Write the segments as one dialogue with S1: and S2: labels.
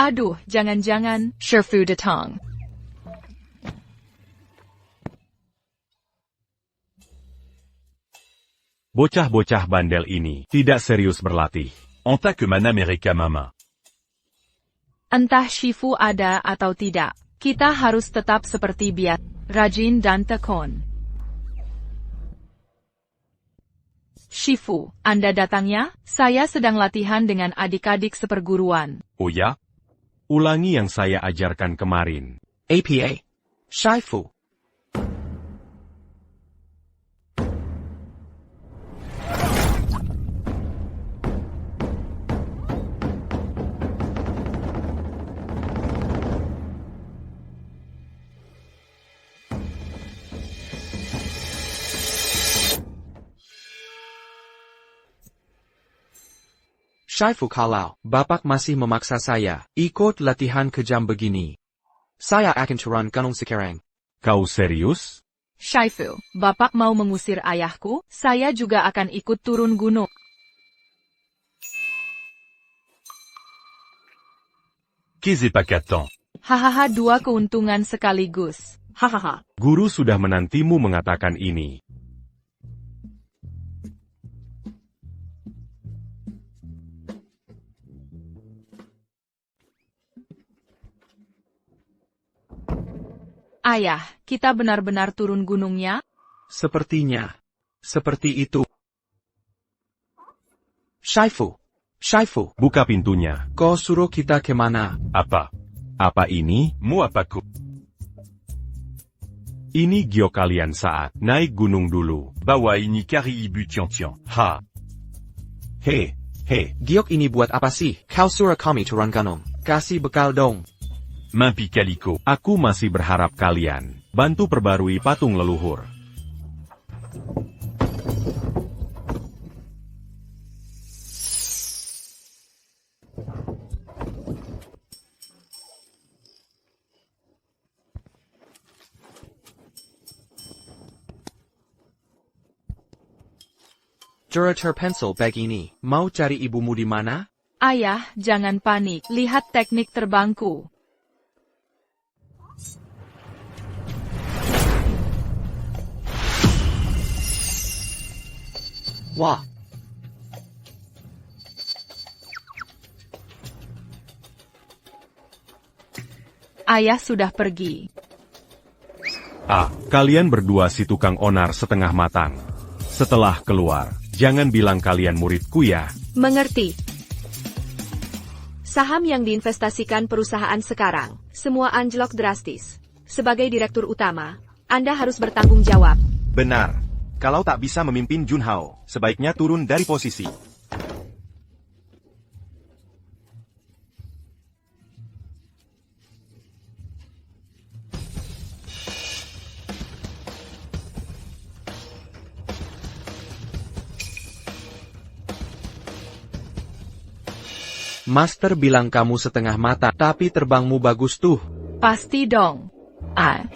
S1: Aduh, jangan-jangan Sherfu datang.
S2: Bocah-bocah bandel ini tidak serius berlatih.
S3: Entah que mana mereka mama.
S1: Entah Shifu ada atau tidak, kita harus tetap seperti biasa, rajin dan tekun. Shifu, Anda datangnya? Saya sedang latihan dengan adik-adik seperguruan.
S2: Oh ya? Ulangi yang saya ajarkan kemarin.
S4: APA. Shifu. Shifu kalau Bapak masih memaksa saya ikut latihan kejam begini, saya akan turun gunung sekarang.
S2: Kau serius?
S1: Shifu, Bapak mau mengusir ayahku? Saya juga akan ikut turun gunung.
S3: Qu'est-ce pas qu'attend?
S1: Hahaha, dua keuntungan sekaligus. Hahaha.
S2: Guru sudah menantimu mengatakan ini.
S1: Ayah, kita benar-benar turun gunungnya?
S4: Sepertinya. Seperti itu. Shifu. Shifu.
S2: Buka pintunya.
S4: Kau suruh kita kemana?
S3: Apa?
S2: Apa ini?
S3: Mu apaku?
S2: Ini giok kalian saat naik gunung dulu.
S3: Bawa ini kari ibu tian-tian. Ha.
S2: He, he.
S4: Giok ini buat apa sih? Kau suruh kami turun gunung. Kasih bekal dong.
S3: Mimpi kaliko.
S2: Aku masih berharap kalian bantu perbarui patung leluhur.
S4: Juratur pensil bag ini. Mau cari ibumu di mana?
S1: Ayah, jangan panik. Lihat teknik terbangku.
S4: Wah.
S1: Ayah sudah pergi.
S2: Ah, kalian berdua si tukang onar setengah matang. Setelah keluar, jangan bilang kalian muridku ya.
S5: Mengerti. Saham yang diinvestasikan perusahaan sekarang, semua anjlok drastis. Sebagai direktur utama, Anda harus bertanggung jawab.
S6: Benar. Kalau tak bisa memimpin Junhao, sebaiknya turun dari posisi.
S4: Master bilang kamu setengah mata, tapi terbangmu bagus tuh.
S1: Pasti dong. Ah.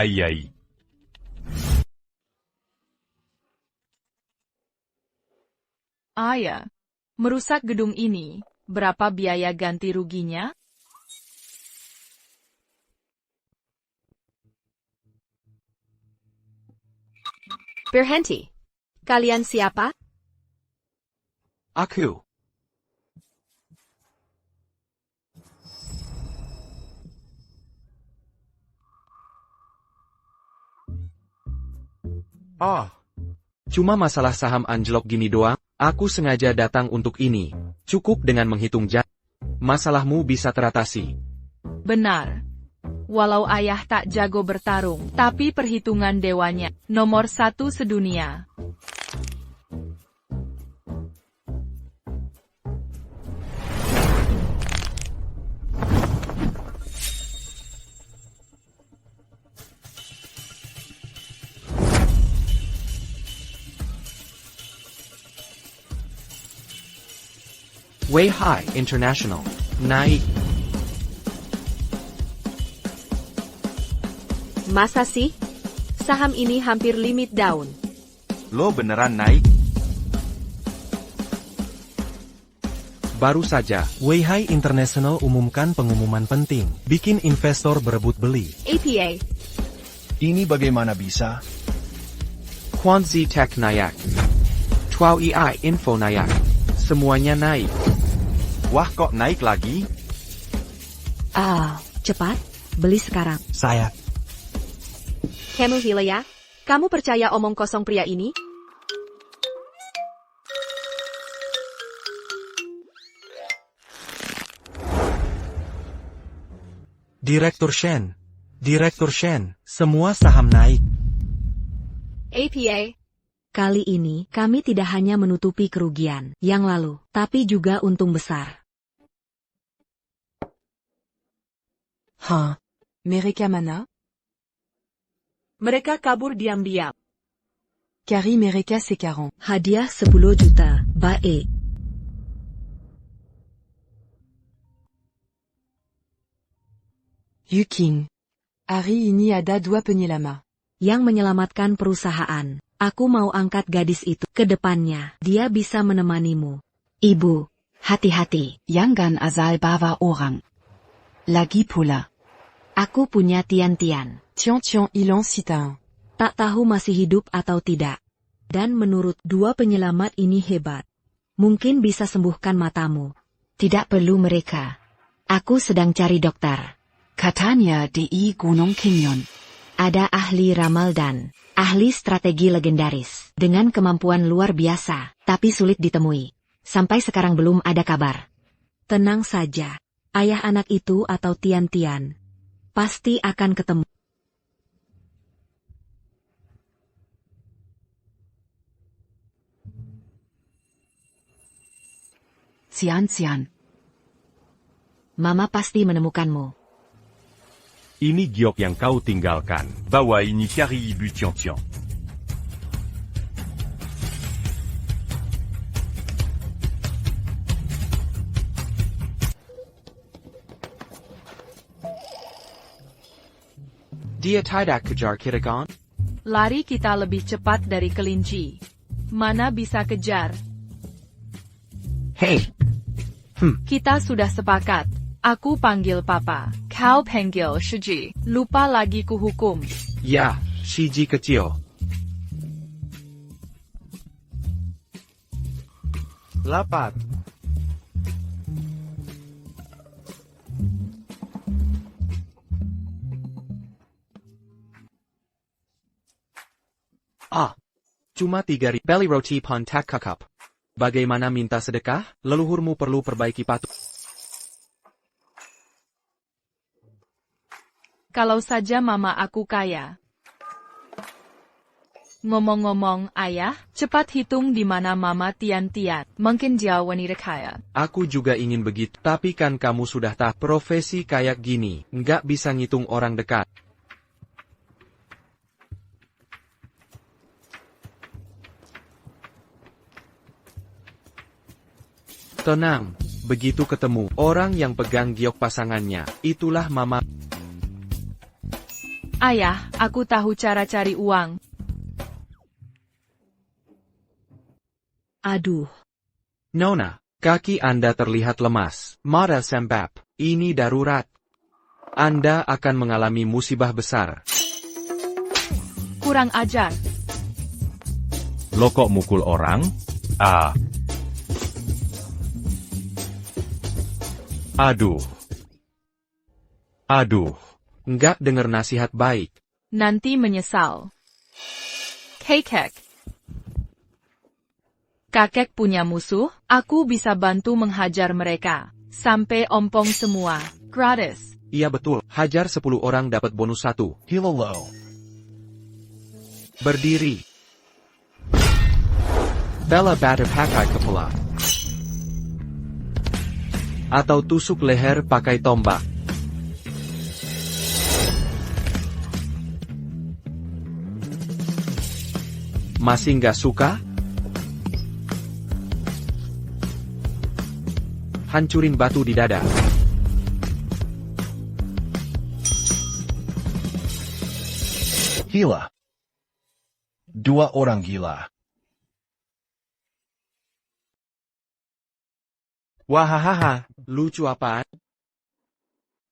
S3: Aïe aïe.
S1: Ayah, merusak gedung ini, berapa biaya ganti ruginya?
S5: Berhenti. Kalian siapa?
S4: Aku.
S6: Ah,
S4: Cuma masalah saham anjlok gini doang, aku sengaja datang untuk ini. Cukup dengan menghitung jam. Masalahmu bisa teratasi.
S1: Benar. Walau ayah tak jago bertarung, tapi perhitungan dewanya, nomor 1 sedunia.
S4: Weihai International. Naik.
S5: Masa sih? Saham ini hampir limit down.
S6: Lo beneran naik?
S4: Baru saja.
S7: Weihai International umumkan pengumuman penting. Bikin investor berebut beli.
S5: APA.
S8: Ini bagaimana bisa?
S4: Quanzi Tech naik. Tuau EI Info naik. Semuanya naik.
S6: Wah kok naik lagi?
S5: Cepat, beli sekarang.
S7: Saya.
S5: Kamu gila ya? Kamu percaya omong kosong pria ini?
S7: Direktur Shen, semua saham naik.
S5: APA. Kali ini, kami tidak hanya menutupi kerugian yang lalu, tapi juga untung besar.
S1: Mereka mana? Mereka kabur diam-diam. Kari mereka sekarang.
S5: Hadiah 10 juta, baik.
S1: Yuking. Hari ini ada 2 penyelamat.
S5: Yang menyelamatkan perusahaan. Aku mau angkat gadis itu ke depannya. Dia bisa menemanimu. Ibu, hati-hati.
S1: Jangan asal bawa orang. Lagi pula.
S5: Aku punya Tian-Tian.
S1: Tian hilang sita.
S5: Tak tahu masih hidup atau tidak. Dan menurut 2 penyelamat ini hebat. Mungkin bisa sembuhkan matamu. Tidak perlu mereka. Aku sedang cari dokter.
S1: Katanya di Gunung Kinyon.
S5: Ada ahli ramal dan ahli strategi legendaris. Dengan kemampuan luar biasa, tapi sulit ditemui. Sampai sekarang belum ada kabar. Tenang saja. Ayah anak itu atau Tian-Tian pasti akan ketemu.
S1: Sian.
S5: Mama pasti menemukanmu.
S2: Ini giok yang kau tinggalkan.
S3: Bawa ini kari ibu tian-tian.
S4: Dia tidak kejar kita kan?
S1: Lari kita lebih cepat dari kelinci. Mana bisa kejar?
S4: Hei.
S1: Kita sudah sepakat. Aku panggil papa. Kau panggil Shiji. Lupa lagi kuhukum.
S4: Ya, Shiji kecil.
S7: Lapat.
S4: Cuma 3.000 belly roti pun tak kakap. Bagaimana minta sedekah? Leluhurmu perlu perbaiki patung.
S1: Kalau saja mama aku kaya. Ngomong-ngomong, ayah, cepat hitung di mana mama Tian-Tian. Mungkin dia wanita kaya.
S4: Aku juga ingin begitu. Tapi kan kamu sudah tahu profesi kayak gini. Nggak bisa ngitung orang dekat. Tenang, begitu ketemu orang yang pegang giok pasangannya, itulah mama.
S1: Ayah, aku tahu cara cari uang.
S5: Aduh.
S4: Nona, kaki Anda terlihat lemas. Mara sembab, ini darurat. Anda akan mengalami musibah besar.
S1: Kurang ajar.
S2: Lo kok mukul orang? Aduh.
S4: Nggak dengar nasihat baik.
S1: Nanti menyesal. Kakek punya musuh, aku bisa bantu menghajar mereka. Sampai ompong semua. Gratis.
S4: Iya betul, hajar 10 orang dapat bonus 1.
S8: Hilalo.
S4: Berdiri. Bela batter pakai kepala. Atau tusuk leher pakai tombak. Masih nggak suka? Hancurin batu di dada.
S8: Gila. 2 orang gila.
S6: Wahahaha,
S4: Lucu apaan?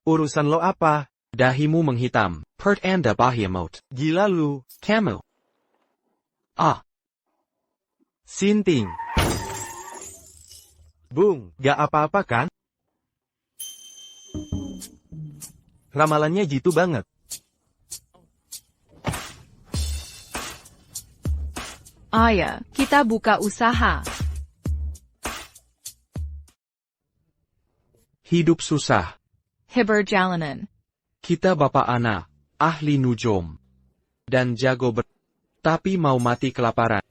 S6: urusan lo apa?
S4: Dahimu menghitam. Pert anda Behemoth.
S6: Gila lu.
S4: Kamu. Ah,
S6: Sinting. Bung, gak apa-apa kan? Ramalannya jitu banget.
S1: Ayo, kita buka usaha.
S4: hidup susah.
S1: Hiberjalanan.
S4: Kita bapak anak, ahli nujum. Dan jago tapi mau mati kelaparan.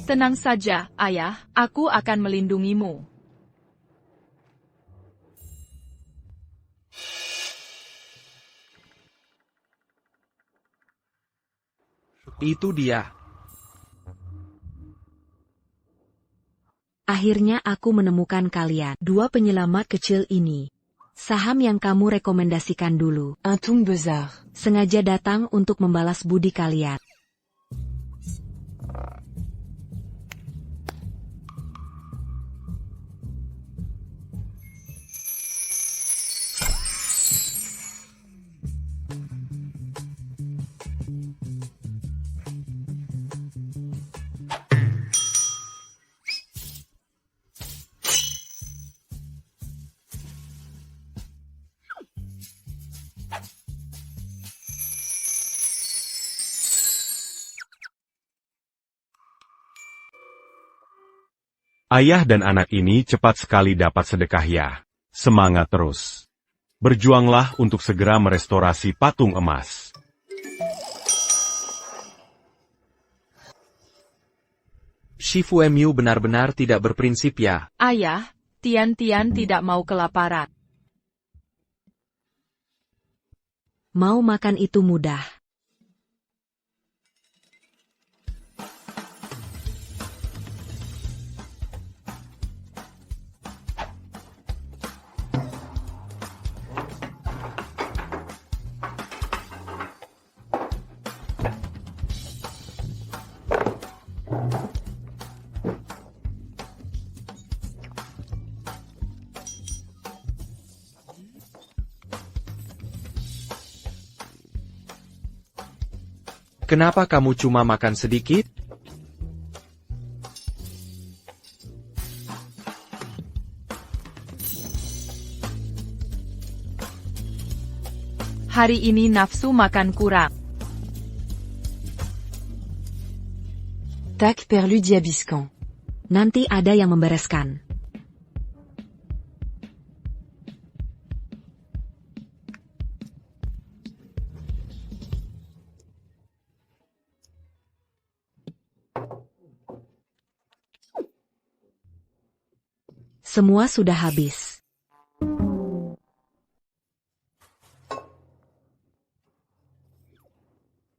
S1: Tenang saja, ayah, aku akan melindungimu.
S4: Itu dia.
S5: Akhirnya aku menemukan kalian, 2 penyelamat kecil ini. Saham yang kamu rekomendasikan dulu,
S9: Untung Besar.
S5: sengaja datang untuk membalas budi kalian.
S2: Ayah dan anak ini cepat sekali dapat sedekah ya. Semangat terus. Berjuanglah untuk segera merestorasi patung emas.
S4: Shifu Mu benar-benar tidak berprinsip ya.
S1: Ayah, Tian-Tian tidak mau kelaparan.
S5: Mau makan itu mudah.
S4: Kenapa kamu cuma makan sedikit?
S1: Hari ini nafsu makan kurang.
S9: Tac perlu diabiscan.
S5: Nanti ada yang membereskan. Semua sudah habis.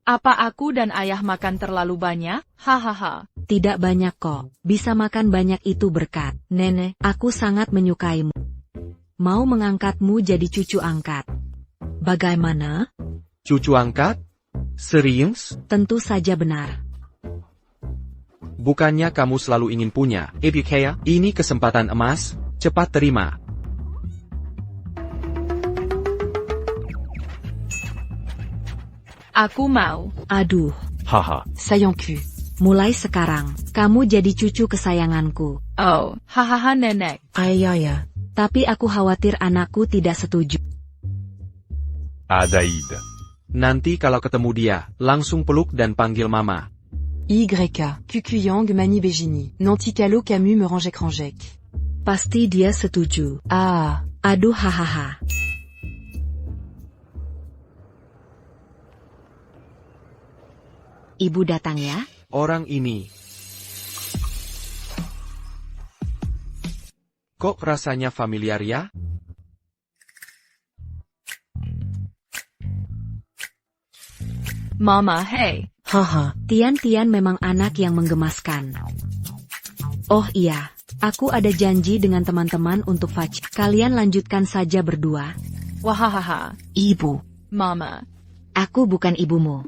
S1: Apa aku dan ayah makan terlalu banyak? Hahaha.
S5: Tidak banyak kok. Bisa makan banyak itu berkat nenek. Aku sangat menyukaimu. Mau mengangkatmu jadi cucu angkat. Bagaimana?
S4: Cucu angkat? Serius?
S5: Tentu saja benar.
S4: Bukannya kamu selalu ingin punya, Ebikea? Ini kesempatan emas, cepat terima.
S1: Aku mau.
S5: Aduh,
S2: Haha.
S9: Saillant cul.
S5: mulai sekarang, kamu jadi cucu kesayanganku.
S1: Oh, hahaha nenek.
S9: Ayaya.
S5: Tapi aku khawatir anakku tidak setuju.
S3: Adaïde.
S4: Nanti kalau ketemu dia, langsung peluk dan panggil mama.
S9: YK. Cucuyang Mani Begini. Nanticalo Camus me ranjek.
S5: Pasti dia setuju.
S9: Ah.
S5: Aduh hahaha. Ibu datang ya.
S4: Orang ini. Kok rasanya familiar ya?
S1: Mama, hey.
S5: Haha, Tian memang anak yang menggemaskan. Oh iya, aku ada janji dengan teman-teman untuk Faj. Kalian lanjutkan saja berdua.
S1: Wahahaha.
S5: Ibu,
S1: Mama.
S5: aku bukan ibumu.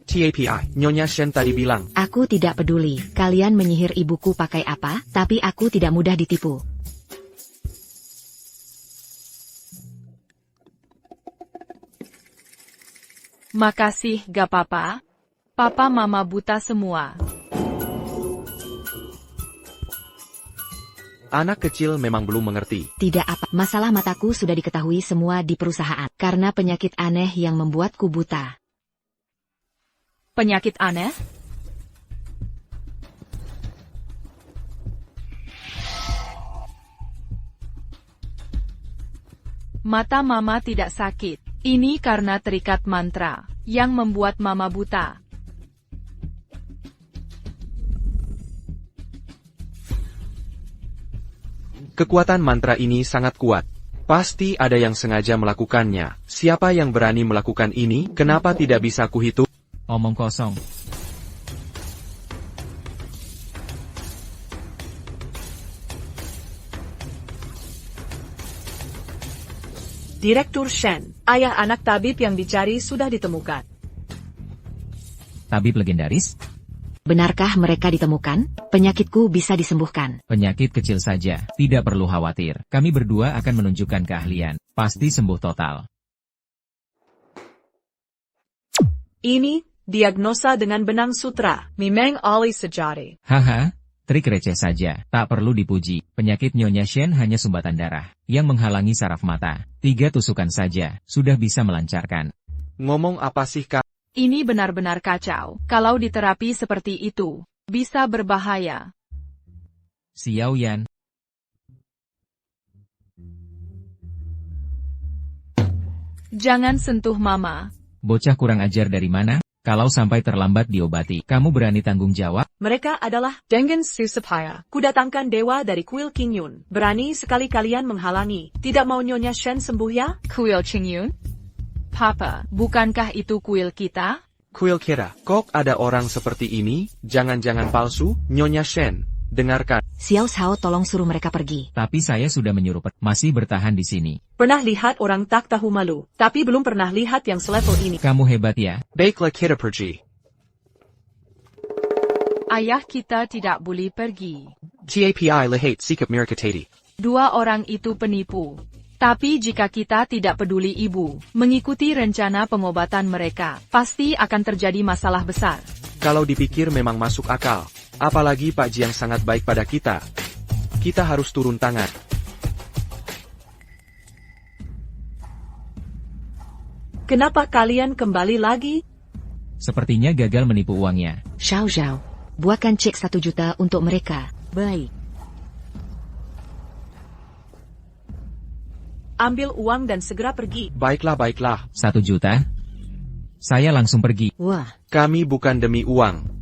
S4: TAPI, Nyonya Shen tadi bilang.
S5: Aku tidak peduli kalian menyihir ibuku pakai apa, tapi aku tidak mudah ditipu.
S1: Makasih, gak apa-apa. Papa mama buta semua.
S4: Anak kecil memang belum mengerti.
S5: Tidak apa, masalah mataku sudah diketahui semua di perusahaan. Karena penyakit aneh yang membuatku buta.
S1: Penyakit aneh? Mata mama tidak sakit. Ini karena terikat mantra yang membuat mama buta.
S4: Kekuatan mantra ini sangat kuat. Pasti ada yang sengaja melakukannya. Siapa yang berani melakukan ini? Kenapa tidak bisa kuhitung?
S10: Omong kosong.
S11: Direktur Shen, ayah anak tabib yang dicari sudah ditemukan.
S10: Tabib legendaris?
S5: Benarkah mereka ditemukan? Penyakitku bisa disembuhkan.
S10: Penyakit kecil saja, tidak perlu khawatir. Kami berdua akan menunjukkan keahlian. Pasti sembuh total.
S11: Ini, diagnosa dengan benang sutra, Mimeng Ali Sejari.
S10: Haha, trik receh saja, tak perlu dipuji. Penyakit Nyonya Shen hanya sumbatan darah, yang menghalangi saraf mata. 3 tusukan saja, sudah bisa melancarkan.
S4: Ngomong apa sih Kak?
S1: Ini benar-benar kacau. Kalau diterapi seperti itu, bisa berbahaya.
S10: Xiao Yan.
S1: Jangan sentuh mama.
S10: Bocah kurang ajar dari mana? Kalau sampai terlambat diobati, kamu berani tanggung jawab?
S11: Mereka adalah Dengen Susupaya. Kudatangkan dewa dari kuil Qingyun. Berani sekali kalian menghalangi. Tidak mau Nyonya Shen sembuh ya?
S1: Kuil Qingyun? Papa, bukankah itu kuil kita?
S4: Kuil kira, kok ada orang seperti ini? Jangan-jangan palsu? Nyonya Shen, dengarkan.
S5: Xiao Shao tolong suruh mereka pergi.
S10: Tapi saya sudah menyuruh masih bertahan di sini.
S11: Pernah lihat orang tak tahu malu, tapi belum pernah lihat yang selevel ini.
S10: Kamu hebat ya.
S4: Baiklah kita pergi.
S1: Ayah kita tidak boleh pergi.
S4: TAPI lahat sikap mirkatati.
S1: 2 orang itu penipu. Tapi jika kita tidak peduli ibu, mengikuti rencana pengobatan mereka, pasti akan terjadi masalah besar.
S4: Kalau dipikir memang masuk akal. Apalagi Pak Jiang sangat baik pada kita. Kita harus turun tangan.
S11: Kenapa kalian kembali lagi?
S10: Sepertinya gagal menipu uangnya.
S5: Xiao Zhao, buatkan cek 1 juta untuk mereka. Baik.
S11: Ambil uang dan segera pergi.
S4: Baiklah.
S10: 1 juta? Saya langsung pergi.
S5: Wah.
S4: Kami bukan demi uang.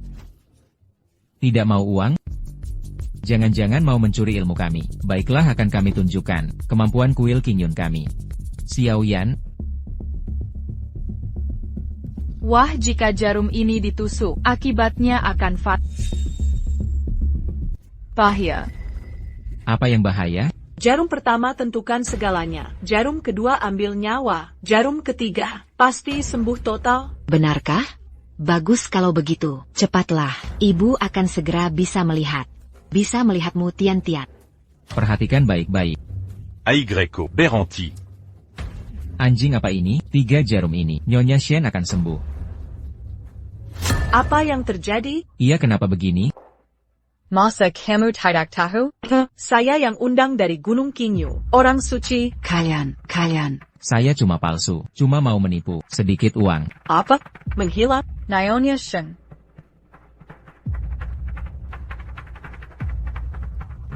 S10: Tidak mau uang? Jangan-jangan mau mencuri ilmu kami. Baiklah akan kami tunjukkan kemampuan kuil Qingyun kami. Xiao Yan.
S1: Wah, jika jarum ini ditusuk, akibatnya akan bahaya.
S10: Apa yang bahaya?
S11: Jarum pertama tentukan segalanya. Jarum kedua ambil nyawa. Jarum ketiga, pasti sembuh total.
S5: Benarkah? Bagus kalau begitu. Cepatlah, ibu akan segera bisa melihat. Bisa melihatmu Tian.
S10: Perhatikan baik-baik.
S3: Aigreco, Beranti.
S10: Anjing apa ini? 3 jarum ini. Nyonya Shen akan sembuh.
S11: Apa yang terjadi?
S10: Iya kenapa begini?
S11: Masa kamu tidak tahu? Saya yang undang dari Gunung Qingyu. Orang suci. Kalian.
S10: Saya cuma palsu. Cuma mau menipu. Sedikit uang.
S11: Apa? Menghilang? Nyonya Shen.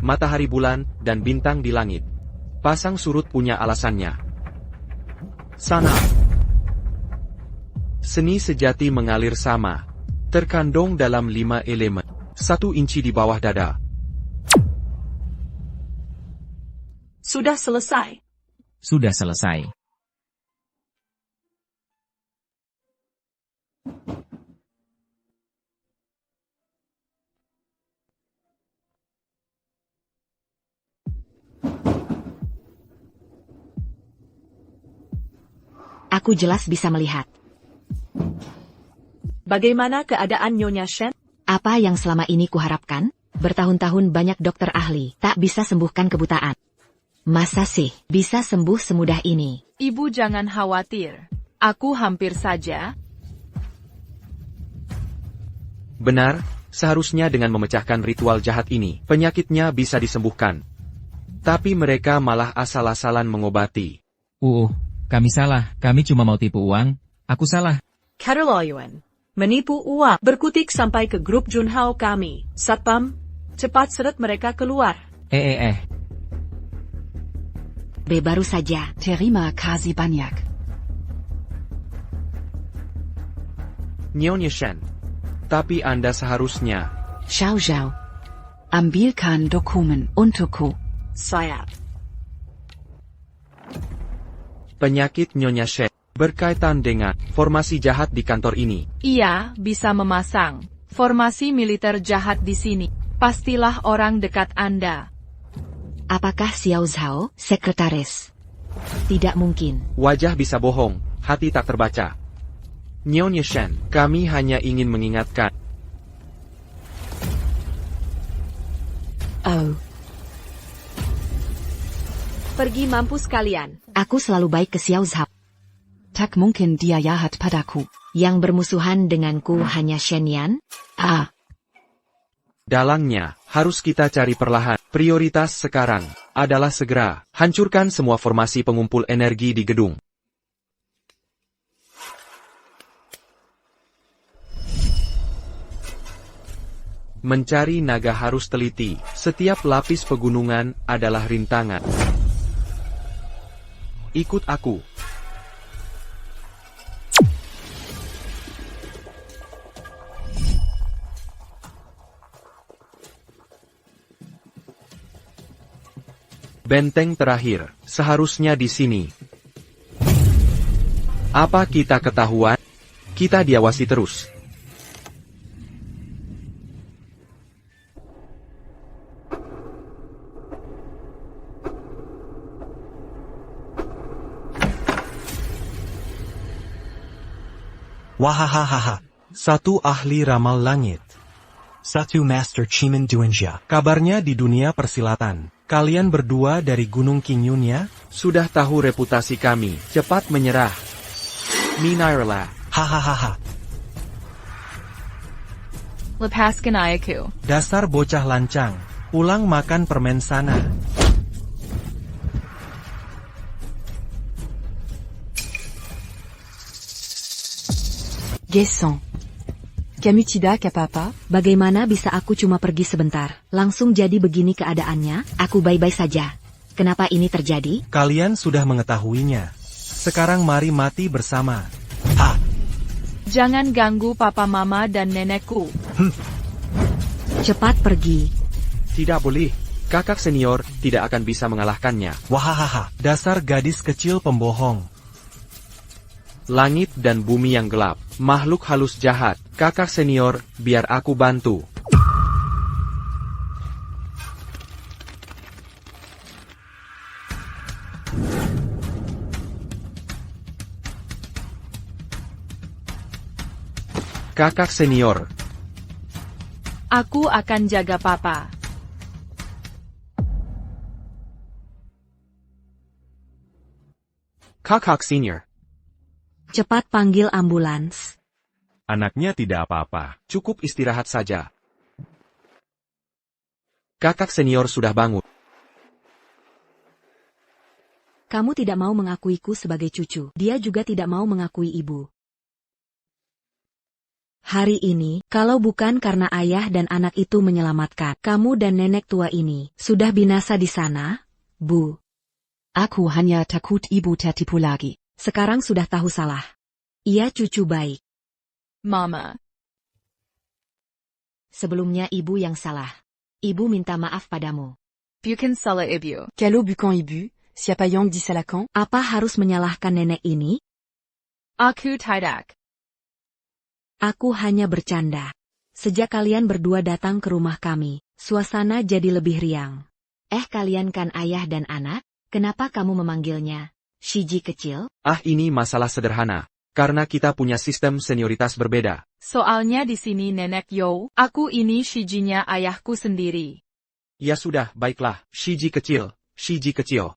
S4: Matahari bulan dan bintang di langit. Pasang surut punya alasannya. Sana. Seni sejati mengalir sama. Terkandung dalam 5 elemen. 1 inci di bawah dada.
S11: Sudah selesai.
S10: Sudah selesai.
S5: Aku jelas bisa melihat.
S11: Bagaimana keadaan Nyonya Shen?
S5: Apa yang selama ini kuharapkan? Bertahun-tahun banyak dokter ahli tak bisa sembuhkan kebutaan. Masa sih bisa sembuh semudah ini?
S1: Ibu jangan khawatir. Aku hampir saja.
S4: Benar, seharusnya dengan memecahkan ritual jahat ini, penyakitnya bisa disembuhkan. Tapi mereka malah asal-asalan mengobati.
S10: Kami salah. Kami cuma mau tipu uang. Aku salah.
S11: Keterlaluan. Menipu uang. Berkutik sampai ke grup Junhao kami. Satpam, cepat seret mereka keluar.
S5: Baru saja.
S9: Terima kasih banyak.
S4: Nyonya Shen. Tapi Anda seharusnya.
S9: Xiao Zhao. Ambilkan dokumen untukku.
S11: Saya.
S4: Penyakit Nyonya Shen berkaitan dengan formasi jahat di kantor ini.
S1: Ia bisa memasang formasi militer jahat di sini. Pastilah orang dekat Anda.
S5: Apakah Xiao Zhao, sekretaris? Tidak mungkin.
S4: Wajah bisa bohong, hati tak terbaca. Nyonya Shen, kami hanya ingin mengingatkan.
S9: Oh.
S11: Pergi mampus kalian.
S5: Aku selalu baik ke Xiao Zhao.
S9: Tak mungkin dia jahat padaku.
S5: Yang bermusuhan denganku hanya Shen Yan?
S4: Dalangnya, harus kita cari perlahan. Prioritas sekarang adalah segera hancurkan semua formasi pengumpul energi di gedung. Mencari naga harus teliti. Setiap lapis pegunungan adalah rintangan. Ikut aku. Benteng terakhir, seharusnya di sini. Apa kita ketahuan? Kita diawasi terus.
S7: Wahahaha. 1 ahli ramal langit. 1 Master Chimen Duenjia. Kabarnya di dunia persilatan. Kalian berdua dari Gunung Qingyun ya?
S4: Sudah tahu reputasi kami. Cepat menyerah. Minirla.
S7: Hahaha.
S1: Lepaskan aku.
S7: Dasar bocah lancang. Pulang makan permen sana.
S9: Gesson. Kamu tidak apa-apa?
S5: Bagaimana bisa aku cuma pergi sebentar, langsung jadi begini keadaannya? Aku bye-bye saja. Kenapa ini terjadi?
S7: Kalian sudah mengetahuinya. Sekarang mari mati bersama.
S1: Jangan ganggu papa mama dan nenekku.
S5: Cepat pergi.
S4: Tidak boleh. Kakak senior tidak akan bisa mengalahkannya.
S7: Wahahaha. Dasar gadis kecil pembohong.
S4: Langit dan bumi yang gelap. Makhluk halus jahat. Kakak senior, biar aku bantu. Kakak senior.
S1: Aku akan jaga papa.
S4: Kakak senior.
S5: Cepat panggil ambulans.
S2: Anaknya tidak apa-apa.
S4: Cukup istirahat saja. Kakak senior sudah bangun.
S5: Kamu tidak mau mengakuiku sebagai cucu. Dia juga tidak mau mengakui ibu. Hari ini, kalau bukan karena ayah dan anak itu menyelamatkan kamu dan nenek tua ini, sudah binasa di sana, Bu.
S9: Aku hanya takut ibu tertipu lagi.
S5: Sekarang sudah tahu salah. Ia cucu baik.
S1: Mama.
S5: Sebelumnya ibu yang salah. Ibu minta maaf padamu.
S1: Bukan salah ibu.
S9: Kalau bukan ibu, siapa yang disalahkan?
S5: Apa harus menyalahkan nenek ini?
S1: Aku tidak.
S5: Aku hanya bercanda. Sejak kalian berdua datang ke rumah kami, suasana jadi lebih riang. Kalian kan ayah dan anak? Kenapa kamu memanggilnya Shiji kecil?
S4: Ini masalah sederhana. Karena kita punya sistem senioritas berbeda.
S1: Soalnya di sini nenek Yo, aku ini Shijinya ayahku sendiri.
S4: Ya sudah, baiklah, Shiji kecil, Shiji kecil.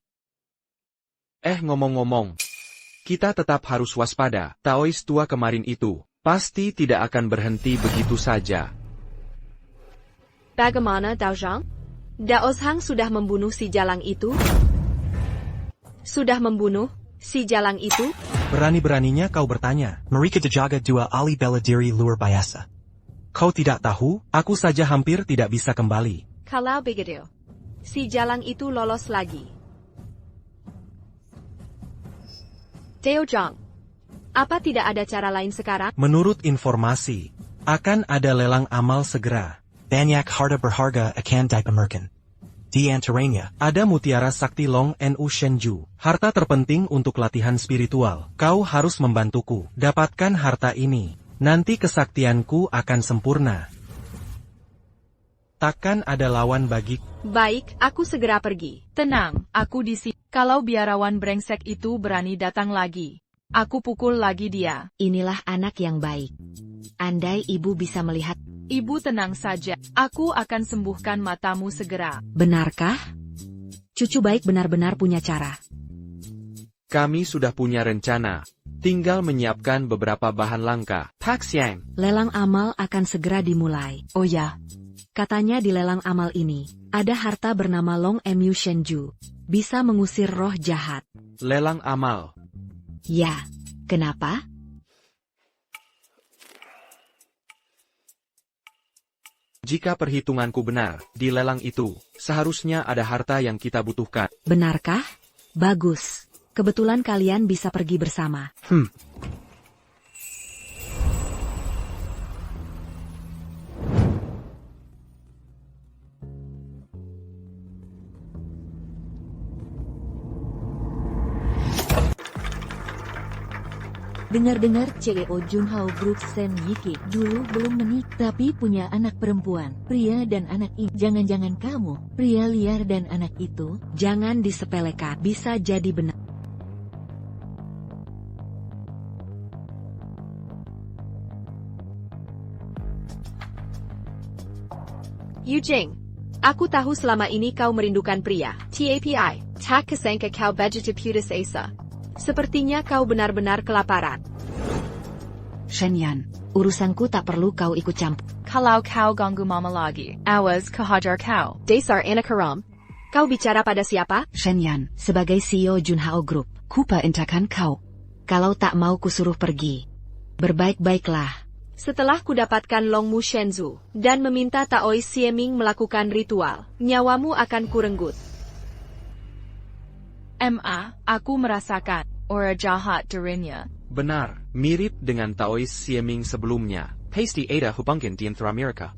S4: Ngomong-ngomong. Kita tetap harus waspada. Taois tua kemarin itu pasti tidak akan berhenti begitu saja.
S11: Bagaimana Dao Zhang? Dao Zhang sudah membunuh si jalang itu? Sudah membunuh si jalang itu?
S7: Berani-beraninya kau bertanya. Mereka terjaga dua ahli bela diri luar biasa. Kau tidak tahu, aku saja hampir tidak bisa kembali.
S11: Kalau begitu, si jalang itu lolos lagi. Dao Zhang, apa tidak ada cara lain sekarang?
S7: Menurut informasi, akan ada lelang amal segera. Banyak harta berharga akan dipamerkan. Di antaranya, ada mutiara sakti Long Nu Shenju. Harta terpenting untuk latihan spiritual. Kau harus membantuku. Dapatkan harta ini. Nanti kesaktianku akan sempurna. Takkan ada lawan bagi.
S11: Baik, aku segera pergi.
S1: Tenang, aku di sini. Kalau biarawan brengsek itu berani datang lagi, aku pukul lagi dia.
S5: Inilah anak yang baik. Andai ibu bisa melihat.
S1: Ibu tenang saja, aku akan sembuhkan matamu segera.
S5: Benarkah? Cucu baik benar-benar punya cara.
S4: Kami sudah punya rencana. Tinggal menyiapkan beberapa bahan langka. Pak Xiang.
S5: Lelang amal akan segera dimulai.
S9: Oh ya.
S5: Katanya di lelang amal ini, ada harta bernama Long Nu Shenju. Bisa mengusir roh jahat.
S4: Lelang amal.
S5: Ya, kenapa?
S4: Jika perhitunganku benar, di lelang itu, seharusnya ada harta yang kita butuhkan.
S5: Benarkah? Bagus. Kebetulan kalian bisa pergi bersama.
S12: Dengar-dengar CEO Junhao Group Sen Yiki dulu belum menikah tapi punya anak perempuan, pria dan anak ini. Jangan-jangan kamu, pria liar dan anak itu?
S5: Jangan disepelekan, bisa jadi benar.
S11: Yu Jing, aku tahu selama ini kau merindukan pria. TAPI, tak kesangka kau vegetaputus asa. Sepertinya kau benar-benar kelaparan.
S5: Shenyan, urusanku tak perlu kau ikut campur.
S1: Kalau kau ganggu mama lagi, awas kehajar kau.
S11: Dasar anak haram. Kau bicara pada siapa?
S5: Shenyan, sebagai CEO Junhao Group, ku perintahkan kau. Kalau tak mau kusuruh pergi. Berbaik-baiklah.
S11: Setelah kudapatkan Long Mu Shenzu, dan meminta Taois Sieming melakukan ritual, nyawamu akan kurenggut.
S1: Aku merasakan aura jahat darinya.
S4: Benar, mirip dengan Taois Sieming sebelumnya. Hasty Ada Hubungkin di Amerika.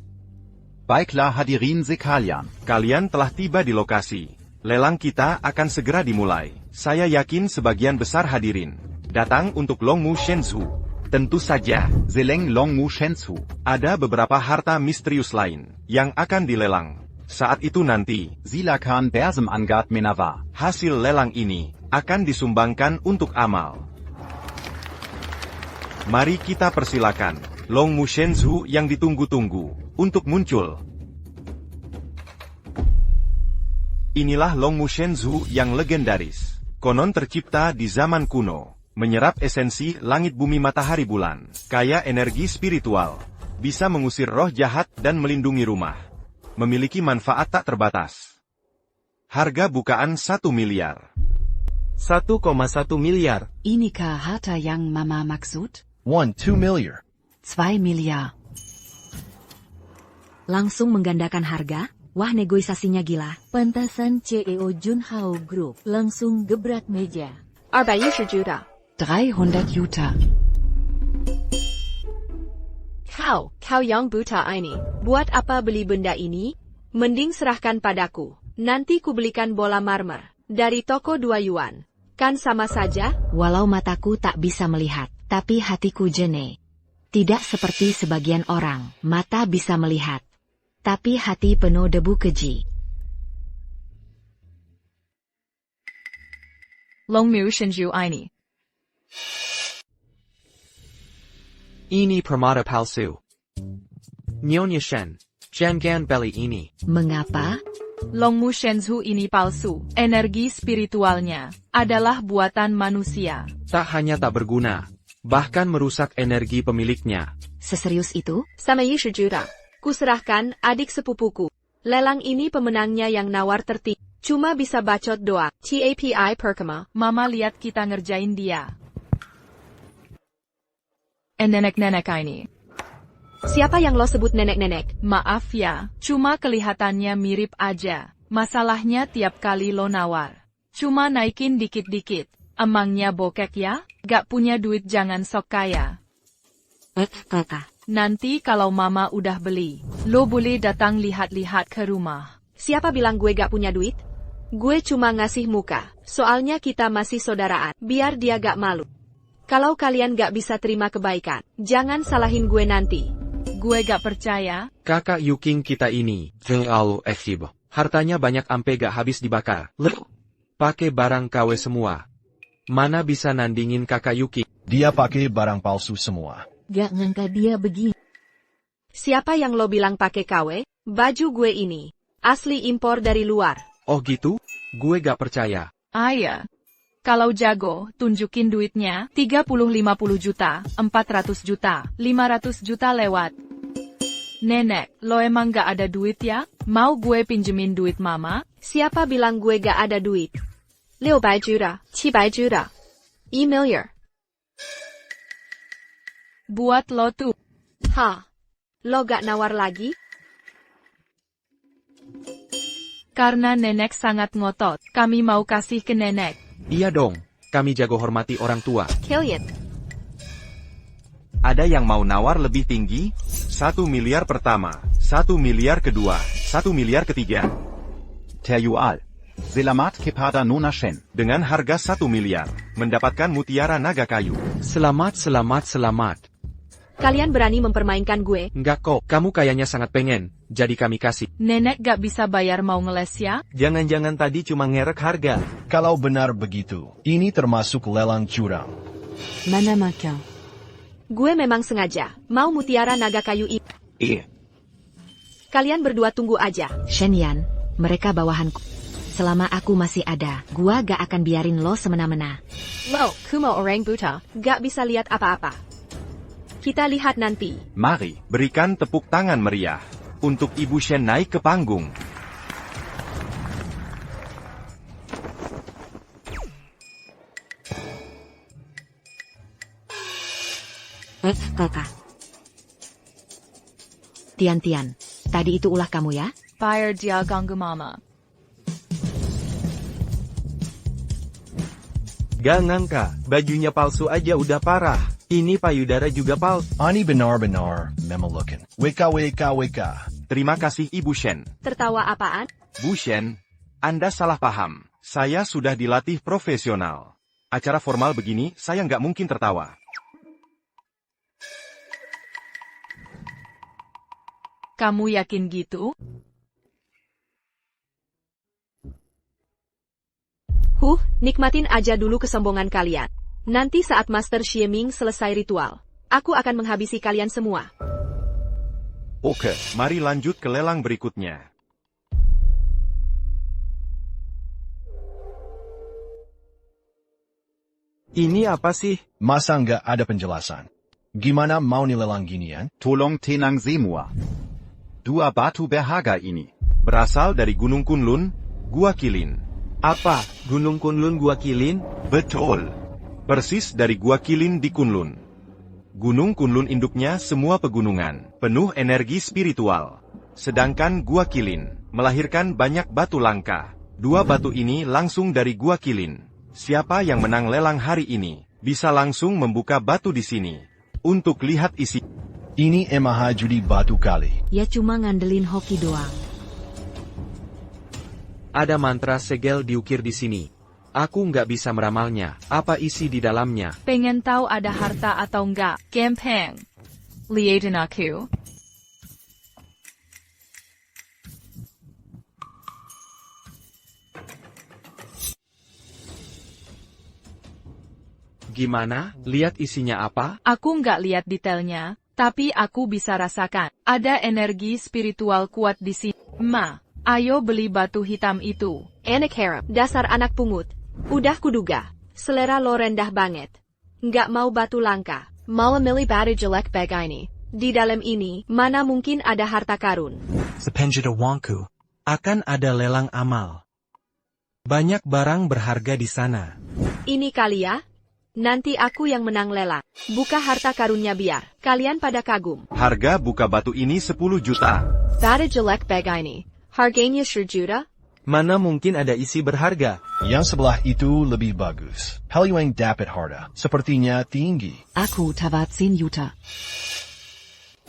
S6: Baiklah hadirin sekalian. Kalian telah tiba di lokasi. Lelang kita akan segera dimulai. Saya yakin sebagian besar hadirin datang untuk Long Mu Shenzu. Tentu saja, Zeleng Long Mu Shenzu. Ada beberapa harta misterius lain yang akan dilelang. Saat itu nanti, silakan bersama Menawa. Hasil lelang ini akan disumbangkan untuk amal. Mari kita persilakan Long Mu Shenzu yang ditunggu-tunggu untuk muncul. Inilah Long Mu Shenzu yang legendaris. Konon tercipta di zaman kuno, menyerap esensi langit bumi matahari bulan, kaya energi spiritual, bisa mengusir roh jahat dan melindungi rumah. Memiliki manfaat tak terbatas. Harga bukaan 1 miliar.
S7: 1,1 miliar.
S9: Inikah harta yang mama maksud?
S8: 2 miliar.
S9: 2 miliar.
S5: Langsung menggandakan harga? Wah, negosiasinya gila.
S12: Pantasan CEO Junhao Group langsung gebrak meja.
S11: 200 juta.
S9: 300 juta.
S11: Kau yang buta ini. Buat apa beli benda ini? Mending serahkan padaku. Nanti ku belikan bola marmer. Dari toko 2 yuan. Kan sama saja?
S5: Walau mataku tak bisa melihat, tapi hatiku jene. Tidak seperti sebagian orang, mata bisa melihat. Tapi hati penuh debu keji.
S1: Longmu Shenju ini.
S4: Ini permata palsu. Nyonya Shen, jangan beli ini.
S5: Mengapa?
S1: Longmu Shenzhu ini palsu. Energi spiritualnya adalah buatan manusia.
S4: Tak hanya tak berguna, bahkan merusak energi pemiliknya.
S5: Seserius itu?
S11: Sama 10 juta. Ku serahkan adik sepupuku. Lelang ini pemenangnya yang nawar tertinggi. Cuma bisa bacot doang. TAPI Perkema.
S1: Mama lihat kita ngerjain dia. Nenek-nenek ini.
S11: Siapa yang lo sebut nenek-nenek?
S1: Maaf ya, cuma kelihatannya mirip aja. Masalahnya tiap kali lo nawar. Cuma naikin dikit-dikit. Emangnya bokek ya? Gak punya duit jangan sok kaya.
S5: Kakak.
S1: Nanti kalau mama udah beli, lo boleh datang lihat-lihat ke rumah.
S11: Siapa bilang gue gak punya duit? Gue cuma ngasih muka. Soalnya kita masih saudaraan. Biar dia gak malu. Kalau kalian gak bisa terima kebaikan, jangan salahin gue nanti.
S1: Gue gak percaya.
S4: Kakak Yuking kita ini, terlalu eksib. Hartanya banyak ampe gak habis dibakar. Pakai barang KW semua. Mana bisa nandingin kakak Yuking?
S8: Dia pakai barang palsu semua.
S12: Gak ngangka dia begini.
S11: Siapa yang lo bilang pakai KW? Baju gue ini asli impor dari luar.
S4: Oh gitu? Gue gak percaya.
S1: Iya. Kalau jago, tunjukin duitnya. 30-50 juta, 400 juta, 500 juta lewat. Nenek, lo emang gak ada duit ya? Mau gue pinjemin duit mama?
S11: Siapa bilang gue gak ada duit? 600 juta, 700 juta. E-miliar.
S1: Buat lo tuh.
S11: Lo gak nawar lagi?
S1: Karena nenek sangat ngotot, kami mau kasih ke nenek.
S4: Iya dong, kami jago hormati orang tua.
S11: Killian.
S6: Ada yang mau nawar lebih tinggi? 1 miliar pertama, 1 miliar kedua, 1 miliar ketiga.
S13: Terjual. Selamat kepada Nona Shen.
S6: Dengan harga 1 miliar, mendapatkan mutiara naga kayu.
S4: Selamat.
S11: Kalian berani mempermainkan gue?
S4: Enggak kok, kamu kayaknya sangat pengen, jadi kami kasih.
S1: Nenek gak bisa bayar mau ngeles ya?
S6: Jangan-jangan tadi cuma ngerek harga.
S8: Kalau benar begitu, ini termasuk lelang curang.
S9: Mana makin.
S11: Gue memang sengaja, mau mutiara naga kayu ini. Kalian berdua tunggu aja.
S5: Shenyan, mereka bawahanku. Selama aku masih ada, gua gak akan biarin lo semena-mena.
S11: Lo, kumo orang buta, gak bisa lihat apa-apa. Kita lihat nanti.
S6: Mari, berikan tepuk tangan meriah. Untuk Ibu Shen naik ke panggung.
S5: Kakak. Tian, tadi itu ulah kamu ya?
S1: Fire dia ganggu mama.
S6: Gak ngangka, bajunya palsu aja udah parah. Ini payudara juga palsu.
S8: Ani benar-benar memelukan. WK.
S6: Terima kasih Ibu Shen.
S11: Tertawa apaan?
S6: Bu Shen, Anda salah paham. Saya sudah dilatih profesional. Acara formal begini, saya nggak mungkin tertawa.
S1: Kamu yakin gitu?
S11: Nikmatin aja dulu kesombongan kalian. Nanti saat Master Xieming selesai ritual, aku akan menghabisi kalian semua.
S6: Oke, mari lanjut ke lelang berikutnya.
S8: Ini apa sih? Masa nggak ada penjelasan? Gimana mau nilelang ginian?
S13: Tolong tenang semua. 2 batu berharga ini
S6: berasal dari Gunung Kunlun, Gua Qilin.
S14: Apa? Gunung Kunlun Gua Qilin?
S6: Betul. Persis dari Gua Qilin di Kunlun. Gunung Kunlun induknya semua pegunungan, penuh energi spiritual. Sedangkan Gua Qilin melahirkan banyak batu langka. 2 batu ini langsung dari Gua Qilin. Siapa yang menang lelang hari ini, bisa langsung membuka batu di sini. Untuk lihat isi.
S8: Ini emang judi batu kali.
S5: Ya cuma ngandelin hoki doang.
S4: Ada mantra segel diukir di sini. Aku nggak bisa meramalnya. Apa isi di dalamnya?
S1: Pengen tahu ada harta atau enggak? Gampang. Liatin aku.
S4: Gimana? Lihat isinya apa?
S1: Aku nggak lihat detailnya, tapi aku bisa rasakan. Ada energi spiritual kuat di sini. Ma, ayo beli batu hitam itu.
S11: Anak harap, dasar anak pungut. Udah kuduga, selera lo rendah banget. Nggak mau batu langka, malah milih batu jelek begini. Di dalam ini, mana mungkin ada harta karun.
S7: Sepenjata Wangku. Akan ada lelang amal. Banyak barang berharga di sana.
S11: Ini kali ya. Nanti aku yang menang lelang. Buka harta karunnya biar kalian pada kagum.
S6: Harga buka batu ini 10 juta.
S11: Batu jelek begini. Harganya 10 juta?
S14: Mana mungkin ada isi berharga?
S8: Yang sebelah itu lebih bagus. Hal yang dapat harga. Sepertinya tinggi.
S9: Aku tabat 10 juta.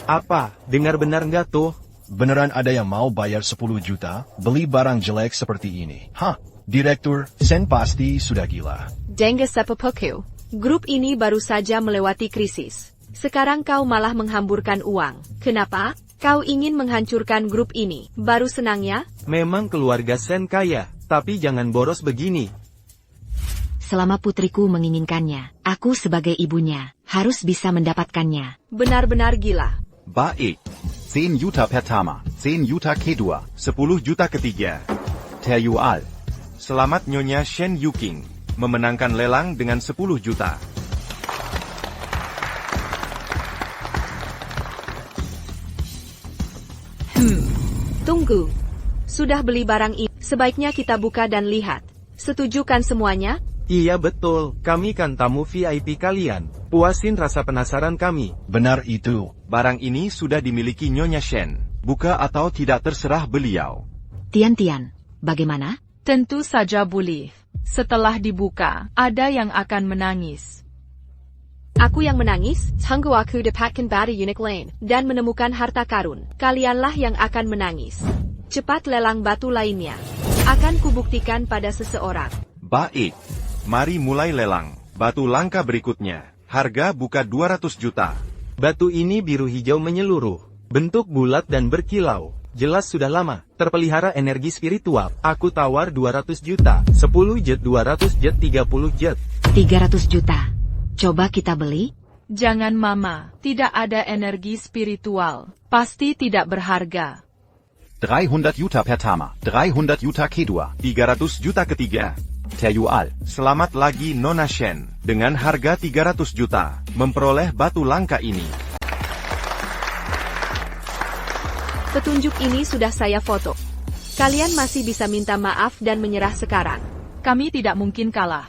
S14: Apa? Dengar benar nggak tuh?
S8: Beneran ada yang mau bayar 10 juta? Beli barang jelek seperti ini. Hah? Direktur, Sen pasti sudah gila.
S11: Dengga sepupuku. Grup ini baru saja melewati krisis. Sekarang kau malah menghamburkan uang. Kenapa? Kau ingin menghancurkan grup ini. Baru senang ya?
S14: Memang keluarga Sen kaya, tapi jangan boros begini.
S5: Selama putriku menginginkannya, aku sebagai ibunya, harus bisa mendapatkannya.
S11: Benar-benar gila.
S13: Baik. 10 juta pertama, 10 juta kedua,
S6: 10 juta ketiga.
S13: terjual.
S6: Selamat Nyonya Shen Yuking. Memenangkan lelang dengan 10 juta.
S11: Tunggu. Sudah beli barang ini, sebaiknya kita buka dan lihat. Setuju kan semuanya?
S14: Iya betul, kami kan tamu VIP kalian. Puasin rasa penasaran kami.
S8: Benar itu.
S6: Barang ini sudah dimiliki Nyonya Shen. Buka atau tidak terserah beliau.
S5: Tian, bagaimana?
S1: Tentu saja boleh. Setelah dibuka, ada yang akan menangis.
S11: Aku yang menangis, tunggu aku dapatkan batu unik lain, dan menemukan harta karun. Kalianlah yang akan menangis. Cepat lelang batu lainnya. Akan kubuktikan pada seseorang.
S6: Baik. Mari mulai lelang. Batu langka berikutnya. Harga buka 200 juta.
S14: Batu ini biru hijau menyeluruh. Bentuk bulat dan berkilau. Jelas sudah lama, terpelihara energi spiritual. Aku tawar 200 juta, 10 jet 200 jet 30 jet.
S5: 300 juta. Coba kita beli?
S1: Jangan mama, tidak ada energi spiritual. Pasti tidak berharga.
S13: 300 juta pertama, 300 juta kedua,
S6: 300 juta ketiga.
S13: terjual.
S6: Selamat lagi Nona Shen. Dengan harga 300 juta, memperoleh batu langka ini.
S11: Petunjuk ini sudah saya foto. Kalian masih bisa minta maaf dan menyerah sekarang.
S1: Kami tidak mungkin kalah.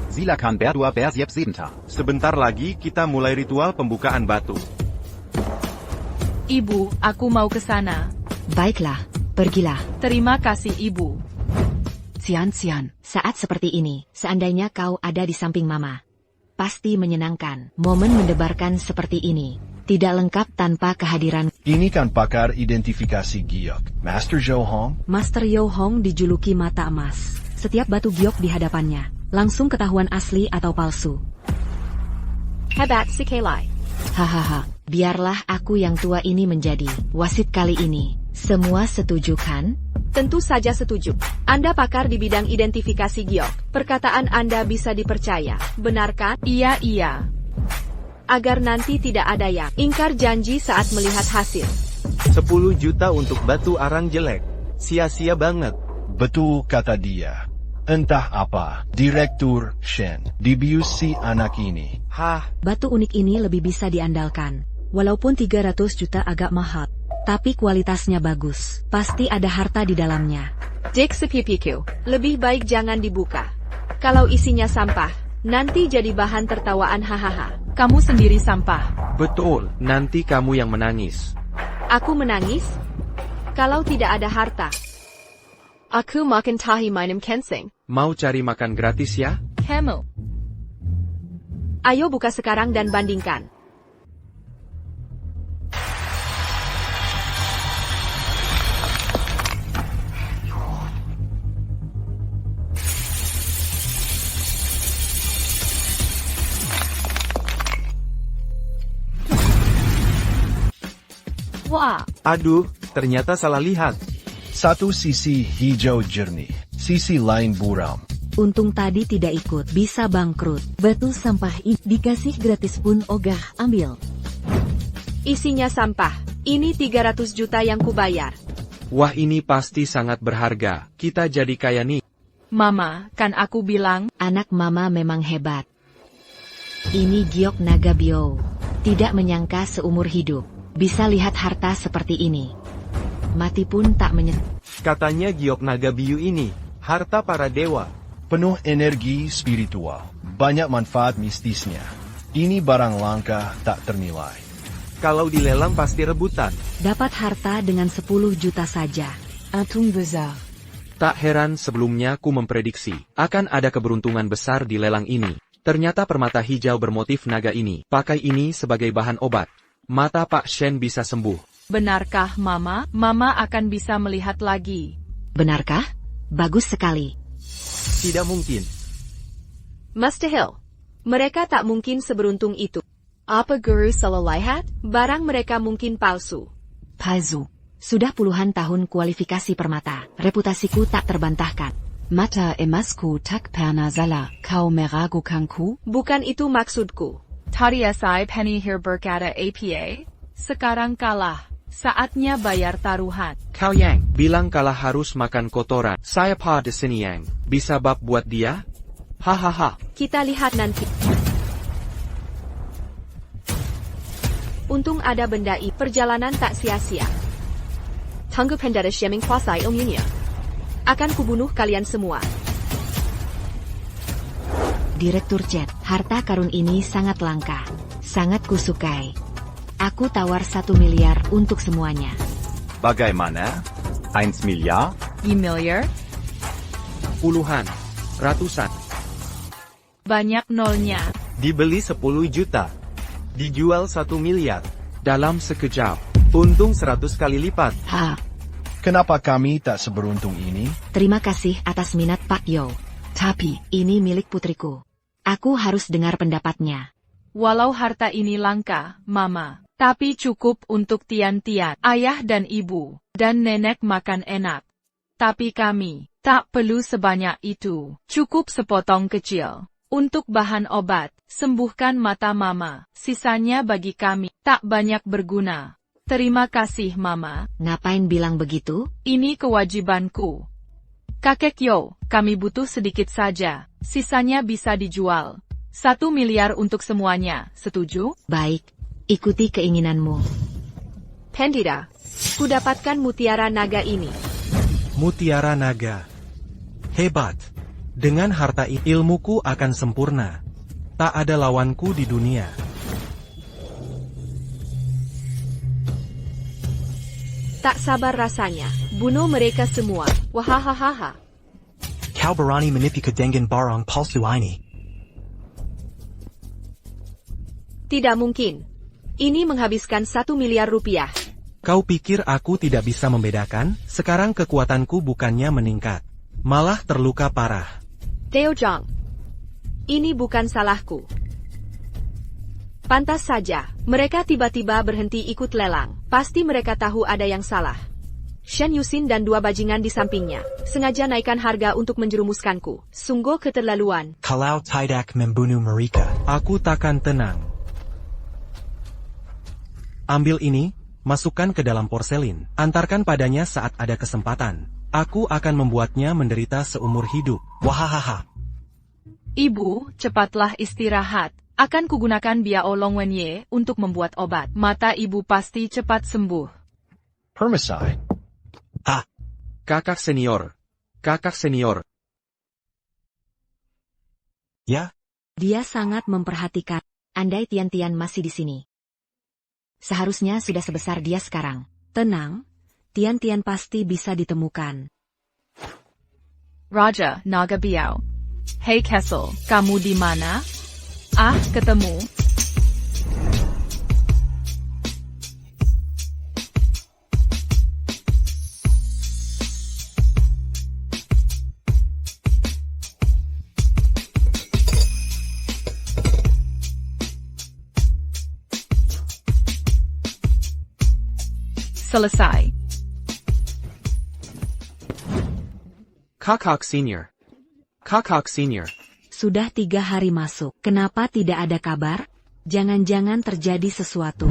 S13: Silakan berdua bersiap sebentar.
S6: Sebentar lagi kita mulai ritual pembukaan batu.
S1: Ibu, aku mau ke sana.
S5: Baiklah, pergilah.
S1: Terima kasih ibu.
S5: Sian, saat seperti ini, seandainya kau ada di samping mama. Pasti menyenangkan. Momen mendebarkan seperti ini. Tidak lengkap tanpa kehadiran.
S8: Ini kan pakar identifikasi giok. Master Zhou Hong?
S9: Master Yo Hong dijuluki mata emas. Setiap batu giok di hadapannya, langsung ketahuan asli atau palsu.
S11: Hebat si Kelai.
S5: Hahaha, biarlah aku yang tua ini menjadi wasit kali ini. Semua setuju kan?
S11: Tentu saja setuju. Anda pakar di bidang identifikasi giok. Perkataan Anda bisa dipercaya, benar kan?
S1: Iya.
S11: Agar nanti tidak ada yang ingkar janji saat melihat hasil.
S14: 10 juta untuk batu arang jelek. Sia-sia banget.
S8: Betul kata dia. Entah apa, Direktur Shen dibius si anak ini.
S14: Hah?
S9: Batu unik ini lebih bisa diandalkan. Walaupun 300 juta agak mahal, tapi kualitasnya bagus. Pasti ada harta di dalamnya.
S11: Dik sepipiku, lebih baik jangan dibuka. Kalau isinya sampah, nanti jadi bahan tertawaan hahaha.
S1: Kamu sendiri sampah.
S4: Betul, nanti kamu yang menangis.
S11: Aku menangis? Kalau tidak ada harta. Aku makan tahi minum kensing.
S4: Mau cari makan gratis ya?
S1: Camel.
S11: Ayo buka sekarang dan bandingkan.
S1: Wah,
S14: Aduh, ternyata salah lihat.
S8: Satu sisi hijau jernih, sisi lain buram.
S9: Untung tadi tidak ikut, bisa bangkrut.
S12: Batu sampah ini dikasih gratis pun ogah ambil.
S11: Isinya sampah. Ini 300 juta yang kubayar.
S4: Wah ini pasti sangat berharga, kita jadi kaya nih.
S1: Mama, kan aku bilang,
S5: Anak mama memang hebat. Ini giok naga bio. Tidak menyangka seumur hidup bisa lihat harta seperti ini. Mati pun tak
S14: Katanya giok naga biu ini, harta para dewa.
S8: Penuh energi spiritual, banyak manfaat mistisnya. Ini barang langka tak ternilai.
S14: Kalau dilelang pasti rebutan.
S9: Dapat harta dengan 10 juta saja.
S12: Untung besar.
S4: Tak heran sebelumnya ku memprediksi akan ada keberuntungan besar di lelang ini. Ternyata permata hijau bermotif naga ini. Pakai ini sebagai bahan obat. Mata Pak Shen bisa sembuh.
S1: benarkah Mama? Mama akan bisa melihat lagi.
S5: Benarkah? Bagus sekali.
S14: Tidak mungkin.
S11: Mustahil. Mereka tak mungkin seberuntung itu. Apa guru salah lihat? Barang mereka mungkin palsu.
S5: Palsu. Sudah puluhan tahun kualifikasi permata. Reputasiku tak terbantahkan.
S9: Mata emasku tak pernah salah. Kau meragukanku?
S11: Bukan itu maksudku.
S1: Tadi SI Penny here berkata APA. Sekarang kalah. Saatnya bayar taruhan.
S4: Kau Yang bilang kalah harus makan kotoran. Saya pa di sini Yang. Bisa bab buat dia? Hahaha.
S11: Kita lihat nanti. Untung ada benda i, perjalanan tak sia-sia. Tanggapan dari Sheming kuasai ilmunya. Akan kubunuh kalian semua.
S5: Direktur Chat, harta karun ini sangat langka. Sangat kusukai. Aku tawar 1 miliar untuk semuanya.
S13: Bagaimana? 1 Milliard?
S1: Miliar?
S4: Puluhan. Ratusan.
S1: Banyak nolnya.
S14: Dibeli 10 juta. Dijual 1 miliar.
S4: Dalam sekejap.
S14: Untung 100 kali lipat.
S8: Kenapa kami tak seberuntung ini?
S5: Terima kasih atas minat Pak Yo. Tapi, ini milik putriku. Aku harus dengar pendapatnya.
S1: Walau harta ini langka, Mama, tapi cukup untuk Tian-Tian, ayah dan ibu, dan nenek makan enak. Tapi kami, tak perlu sebanyak itu. Cukup sepotong kecil. Untuk bahan obat, sembuhkan mata Mama. Sisanya bagi kami, tak banyak berguna. Terima kasih Mama.
S5: Ngapain bilang begitu?
S1: Ini kewajibanku. Kakek Yo, kami butuh sedikit saja. Sisanya bisa dijual. 1 miliar untuk semuanya, setuju?
S5: Baik, ikuti keinginanmu.
S11: Pendida, kudapatkan mutiara naga ini.
S7: Mutiara naga. Hebat. Dengan harta ilmuku akan sempurna. Tak ada lawanku di dunia.
S11: Tak sabar rasanya. Bunuh mereka semua. Wahahaha.
S7: Kau berani menipu dengan barang palsu ini.
S11: Tidak mungkin. Ini menghabiskan 1 miliar rupiah.
S7: Kau pikir aku tidak bisa membedakan? Sekarang kekuatanku bukannya meningkat. Malah terluka parah.
S11: Theo Zhang. Ini bukan salahku. Pantas saja, mereka tiba-tiba berhenti ikut lelang. Pasti mereka tahu ada yang salah. Shen Yusin dan 2 bajingan di sampingnya, sengaja naikkan harga untuk menjerumuskanku. Sungguh keterlaluan.
S7: Kalau tidak membunuh mereka, aku takkan tenang. Ambil ini, masukkan ke dalam porselin. Antarkan padanya saat ada kesempatan. Aku akan membuatnya menderita seumur hidup. Wahahaha.
S1: Ibu, cepatlah istirahat. Akan kugunakan Biao Longwenye untuk membuat obat. Mata ibu pasti cepat sembuh.
S8: Permasai.
S4: Kakak senior. Kakak senior.
S7: Ya?
S5: Dia sangat memperhatikan. Andai Tian-Tian masih di sini. Seharusnya sudah sebesar dia sekarang.
S9: Tenang. Tian-Tian pasti bisa ditemukan.
S1: Raja, Naga Biao. Hey Kessel, kamu di mana? Ketemu. Selesai.
S4: Kakak Senior. Kakak Senior.
S9: Sudah 3 hari masuk. Kenapa tidak ada kabar? Jangan-jangan terjadi sesuatu.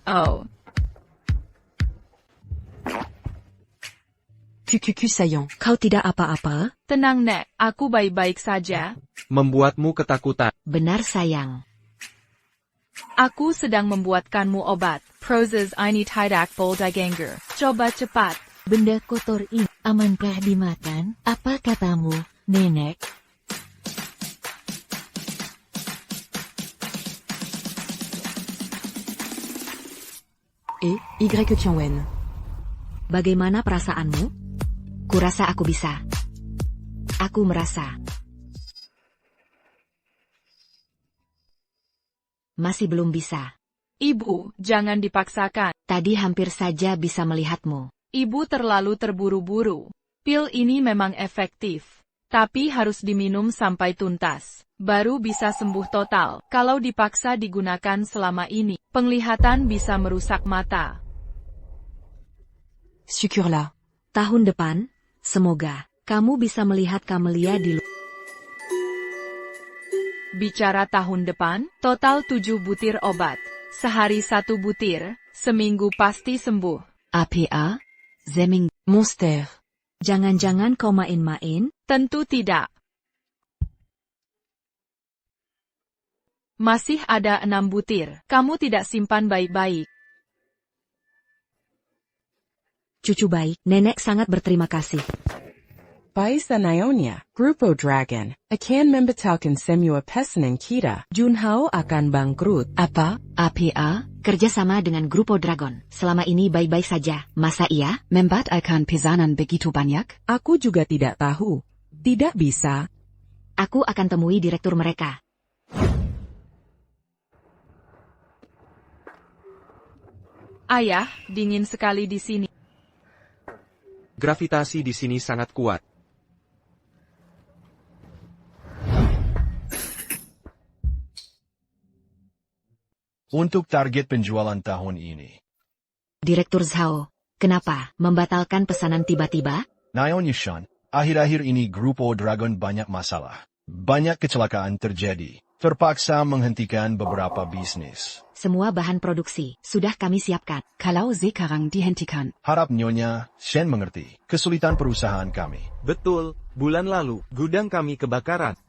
S1: Oh.
S9: QQQ sayang. Kau tidak apa-apa?
S1: Tenang, Nek. Aku baik-baik saja.
S4: Membuatmu ketakutan.
S5: Benar sayang.
S1: Aku sedang membuatkanmu obat. Proses ini tidak Boldiganger. Coba cepat.
S12: Benda kotor ini amankah dimakan? Apa katamu, Nenek?
S9: Bagaimana perasaanmu?
S5: Kurasa aku bisa. Aku merasa. Masih belum bisa.
S1: Ibu, jangan dipaksakan.
S5: Tadi hampir saja bisa melihatmu.
S1: Ibu terlalu terburu-buru. Pil ini memang efektif. Tapi harus diminum sampai tuntas. Baru bisa sembuh total. Kalau dipaksa digunakan selama ini, penglihatan bisa merusak mata.
S9: Syukurlah. Tahun depan, semoga kamu bisa melihat Camellia di
S1: Bicara tahun depan, total 7 butir obat. Sehari 1 butir, seminggu pasti sembuh.
S9: APA? Zeming Monster. Jangan-jangan kau main-main?
S1: Tentu tidak. Masih ada 6 butir. Kamu tidak simpan baik-baik.
S9: Cucu baik, nenek sangat berterima kasih.
S15: Paisa Naonia, Grupo Dragon, akan membatalkan semua pesanan kita. Junhao akan bangkrut.
S5: Apa? APA? Kerjasama dengan Grupo Dragon. Selama ini baik-baik saja. Masa iya?
S15: Membatalkan pesanan begitu banyak? Aku juga tidak tahu. Tidak bisa.
S5: Aku akan temui direktur mereka.
S1: Ayah, dingin sekali di sini.
S4: Gravitasi di sini sangat kuat.
S8: Untuk target penjualan tahun ini.
S5: Direktur Zhao, kenapa membatalkan pesanan tiba-tiba?
S8: Naonya-san, akhir-akhir ini Grupo Dragon banyak masalah. Banyak kecelakaan terjadi. Terpaksa menghentikan beberapa bisnis.
S5: Semua bahan produksi sudah kami siapkan.
S15: Kalau sekarang dihentikan.
S8: Harap Nyonya Shen mengerti kesulitan perusahaan kami.
S14: Betul, bulan lalu, gudang kami kebakaran.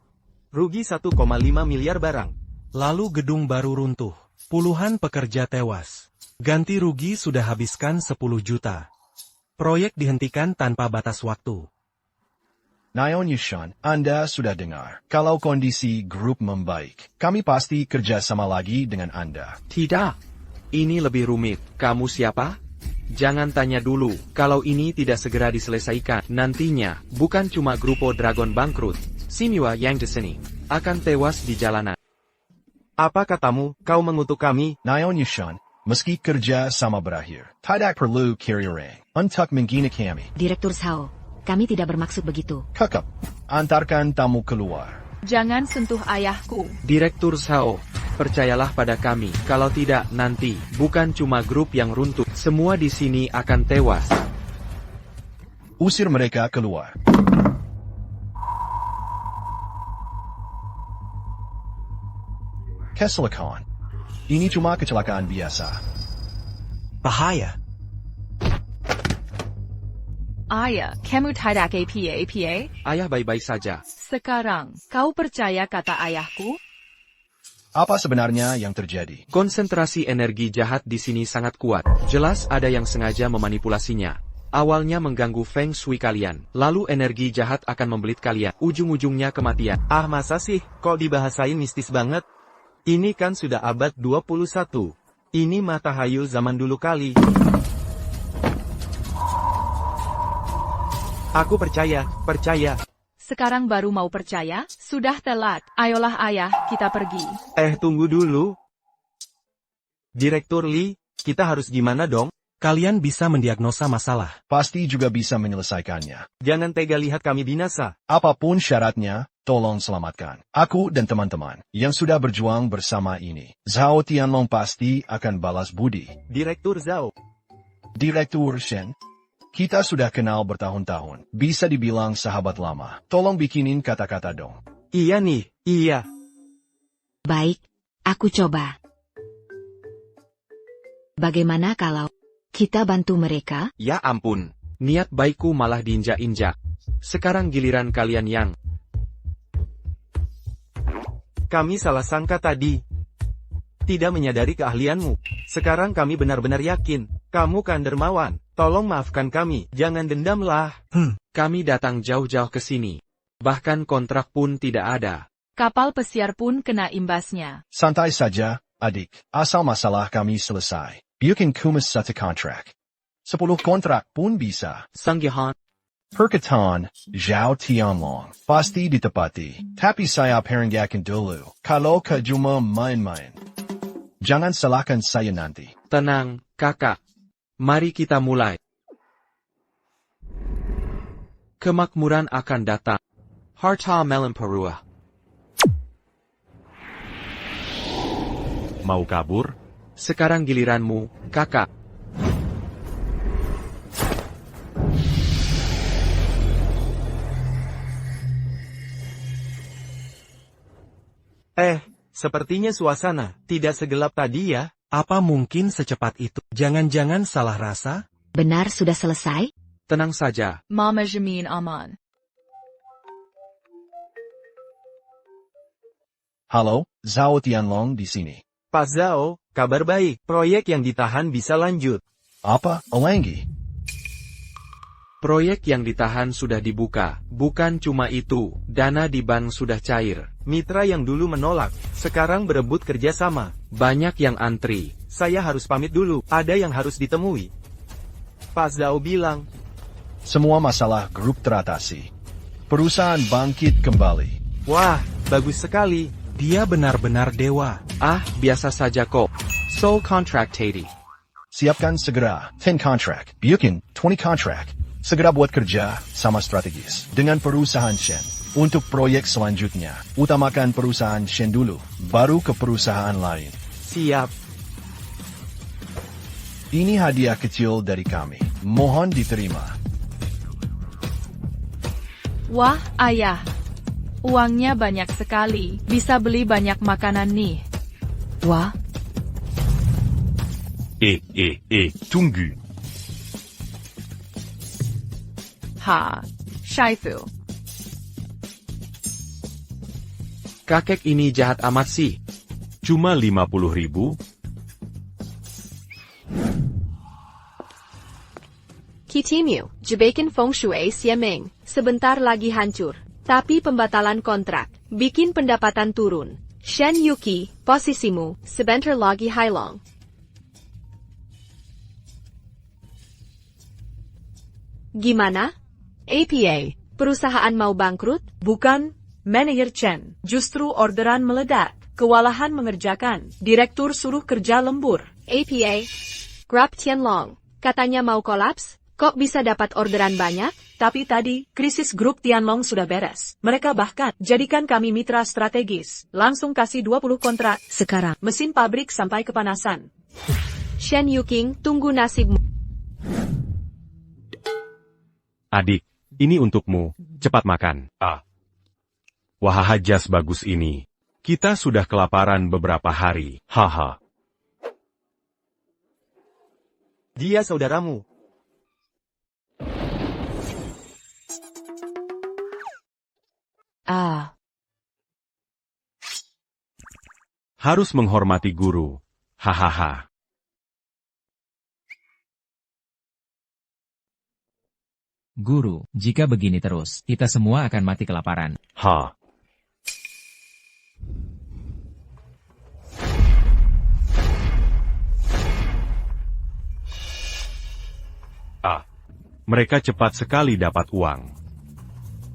S14: Rugi 1,5 miliar barang.
S7: Lalu gedung baru runtuh. Puluhan pekerja tewas. Ganti rugi sudah habiskan 10 juta. Proyek dihentikan tanpa batas waktu.
S8: Naonya-san, Anda sudah dengar. Kalau kondisi grup membaik, kami pasti kerjasama lagi dengan Anda.
S4: Tidak. Ini lebih rumit. Kamu siapa? Jangan tanya dulu. Kalau ini tidak segera diselesaikan, nantinya, bukan cuma Grupo Dragon bangkrut. Semua yang di sini akan tewas di jalanan.
S14: Apa katamu, kau mengutuk kami?
S8: Naonya-san, meski kerja sama berakhir, tidak perlu kiri-reng untuk menghina kami.
S5: Direktur Zhao, kami tidak bermaksud begitu.
S8: Kakak, antarkan tamu keluar.
S1: Jangan sentuh ayahku.
S4: Direktur Zhao, percayalah pada kami. Kalau tidak, nanti, bukan cuma grup yang runtuh. Semua di sini akan tewas.
S8: Usir mereka keluar. Kecelakaan. Ini cuma kecelakaan biasa.
S7: Bahaya.
S1: Ayah, kamu tidak apa-apa?
S4: Ayah baik-baik saja.
S1: Sekarang, kau percaya kata ayahku?
S8: Apa sebenarnya yang terjadi?
S4: Konsentrasi energi jahat di sini sangat kuat. Jelas ada yang sengaja memanipulasinya. Awalnya mengganggu Feng Shui kalian. Lalu energi jahat akan membelit kalian. Ujung-ujungnya kematian.
S14: Ah masa sih, kok dibahasain mistis banget? Ini kan sudah abad 21. Ini matahayu zaman dulu kali. Aku percaya.
S1: Sekarang baru mau percaya? Sudah telat. Ayolah ayah, kita pergi.
S14: Tunggu dulu. Direktur Lee, kita harus gimana dong?
S7: Kalian bisa mendiagnosa masalah.
S8: Pasti juga bisa menyelesaikannya.
S14: Jangan tega lihat kami binasa.
S8: Apapun syaratnya, tolong selamatkan aku dan teman-teman yang sudah berjuang bersama ini. Zhao Tianlong pasti akan balas budi.
S14: Direktur Zhao.
S8: Direktur Shen, kita sudah kenal bertahun-tahun. Bisa dibilang sahabat lama. Tolong bikinin kata-kata dong.
S14: Iya nih, iya.
S5: Baik, aku coba. Bagaimana kalau kita bantu mereka?
S4: Ya ampun, niat baikku malah diinjak-injak. Sekarang giliran kalian yang...
S14: Kami salah sangka tadi. Tidak menyadari keahlianmu. Sekarang kami benar-benar yakin. Kamu kan dermawan. Tolong maafkan kami. Jangan dendamlah.
S4: Kami datang jauh-jauh ke sini. Bahkan kontrak pun tidak ada.
S1: Kapal pesiar pun kena imbasnya.
S8: Santai saja, adik. Asal masalah kami selesai. Bikin kumas satu kontrak. 10 kontrak pun bisa.
S4: Sanggihan.
S8: Perkataan, Zhao Tianlong, pasti ditepati. Tapi saya peringatkan dulu, kalau ke cuma main-main. Jangan salahkan saya nanti.
S4: Tenang, kakak. Mari kita mulai. Kemakmuran akan datang. Harta Melemparua.
S2: Mau kabur?
S4: Sekarang giliranmu, kakak.
S14: Sepertinya suasana tidak segelap tadi ya.
S7: Apa mungkin secepat itu? Jangan-jangan salah rasa?
S5: Benar sudah selesai?
S4: Tenang saja.
S1: Mama Jamin aman.
S8: Halo, Zhao Tianlong di sini.
S14: Pak Zhao, kabar baik. Proyek yang ditahan bisa lanjut.
S8: Apa, Olangi?
S4: Proyek yang ditahan sudah dibuka. Bukan cuma itu, dana di bank sudah cair.
S14: Mitra yang dulu menolak, sekarang berebut kerjasama.
S4: Banyak yang antri.
S14: Saya harus pamit dulu, ada yang harus ditemui. Pak Zhao bilang,
S8: semua masalah grup teratasi. Perusahaan bangkit kembali.
S14: Wah, bagus sekali.
S7: Dia benar-benar dewa.
S4: Biasa saja kok. Soul contract Teddy.
S8: Siapkan segera 10 kontrak. Bikin 20 kontrak. Segera buat kerja sama strategis dengan perusahaan Shen. Untuk proyek selanjutnya, utamakan perusahaan Shen dulu, baru ke perusahaan lain.
S14: Siap.
S8: Ini hadiah kecil dari kami. Mohon diterima.
S1: Wah, ayah. Uangnya banyak sekali. Bisa beli banyak makanan nih.
S5: Wah.
S3: Tunggu.
S1: Syaifu.
S4: Kakek ini jahat amat sih.
S2: Cuma 50.000?
S11: Kitimiu, jebakan feng shui siameng, sebentar lagi hancur. Tapi pembatalan kontrak, bikin pendapatan turun. Shen Yuki, posisimu, sebentar lagi hailong. Gimana? APA, perusahaan mau bangkrut?
S16: Bukan, Manajer Chen. Justru orderan meledak. Kewalahan mengerjakan. Direktur suruh kerja lembur.
S11: APA, Grab Tianlong, katanya mau kolaps? Kok bisa dapat orderan banyak?
S16: Tapi tadi, krisis grup Tianlong sudah beres. Mereka bahkan jadikan kami mitra strategis. Langsung kasih 20 kontrak.
S5: Sekarang,
S16: mesin pabrik sampai kepanasan.
S11: Shen Yuking, tunggu nasibmu.
S2: Adik, ini untukmu. Cepat makan. Wah, jas bagus ini. Kita sudah kelaparan beberapa hari. Haha.
S14: Dia saudaramu.
S2: Harus menghormati guru. Hahaha.
S10: Guru, jika begini terus, kita semua akan mati kelaparan.
S2: Mereka cepat sekali dapat uang.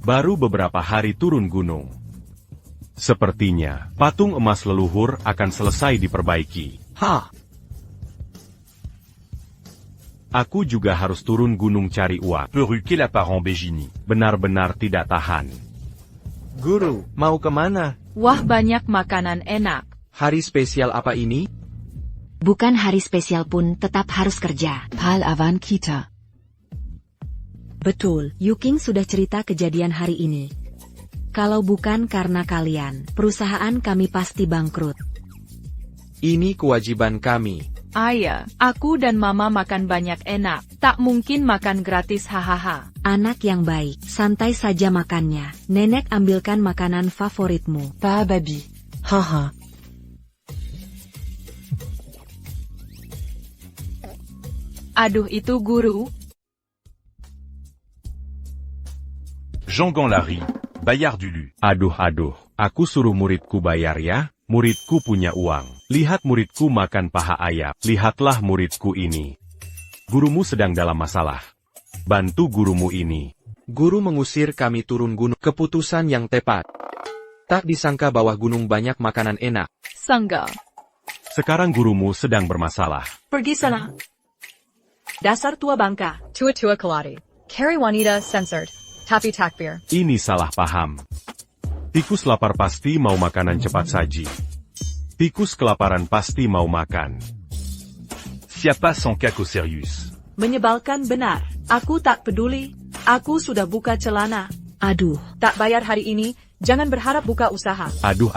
S2: Baru beberapa hari turun gunung. Sepertinya, patung emas leluhur akan selesai diperbaiki. Aku juga harus turun gunung cari uang.
S3: Perruquer la part en Bégini.
S2: Benar-benar tidak tahan.
S14: Guru, mau kemana?
S1: Wah, banyak makanan enak.
S4: Hari spesial apa ini?
S5: Bukan hari spesial pun tetap harus kerja.
S9: Pahlawan kita. Betul, Yuking sudah cerita kejadian hari ini. Kalau bukan karena kalian, perusahaan kami pasti bangkrut.
S4: Ini kewajiban kami.
S1: Ayah, aku dan mama makan banyak enak. Tak mungkin makan gratis hahaha.
S9: Anak yang baik, santai saja makannya. Nenek ambilkan makanan favoritmu.
S15: Pak Babi.
S9: Haha.
S1: Aduh, itu guru.
S3: Jean Ganlary, Bayard Dulu.
S2: Aduh, aku suruh muridku bayar ya. Muridku punya uang. Lihat muridku makan paha ayam. Lihatlah muridku ini. Gurumu sedang dalam masalah. Bantu gurumu ini.
S4: Guru mengusir kami turun gunung. Keputusan yang tepat. Tak disangka bawah gunung banyak makanan enak.
S1: Sangga.
S2: Sekarang gurumu sedang bermasalah.
S16: Pergi sana. Dasar tua bangka.
S17: Tua Kaladi. Carry Wanita censored. Tapi takbir.
S2: Ini salah paham. Tikus lapar pasti mau makanan cepat saji. Tikus kelaparan pasti mau makan.
S3: Siapa sans caco serius.
S16: Menyebalkan benar. Aku tak peduli. Aku sudah buka celana.
S9: Aduh.
S16: Tak bayar hari ini, jangan berharap buka usaha.
S2: Aduh.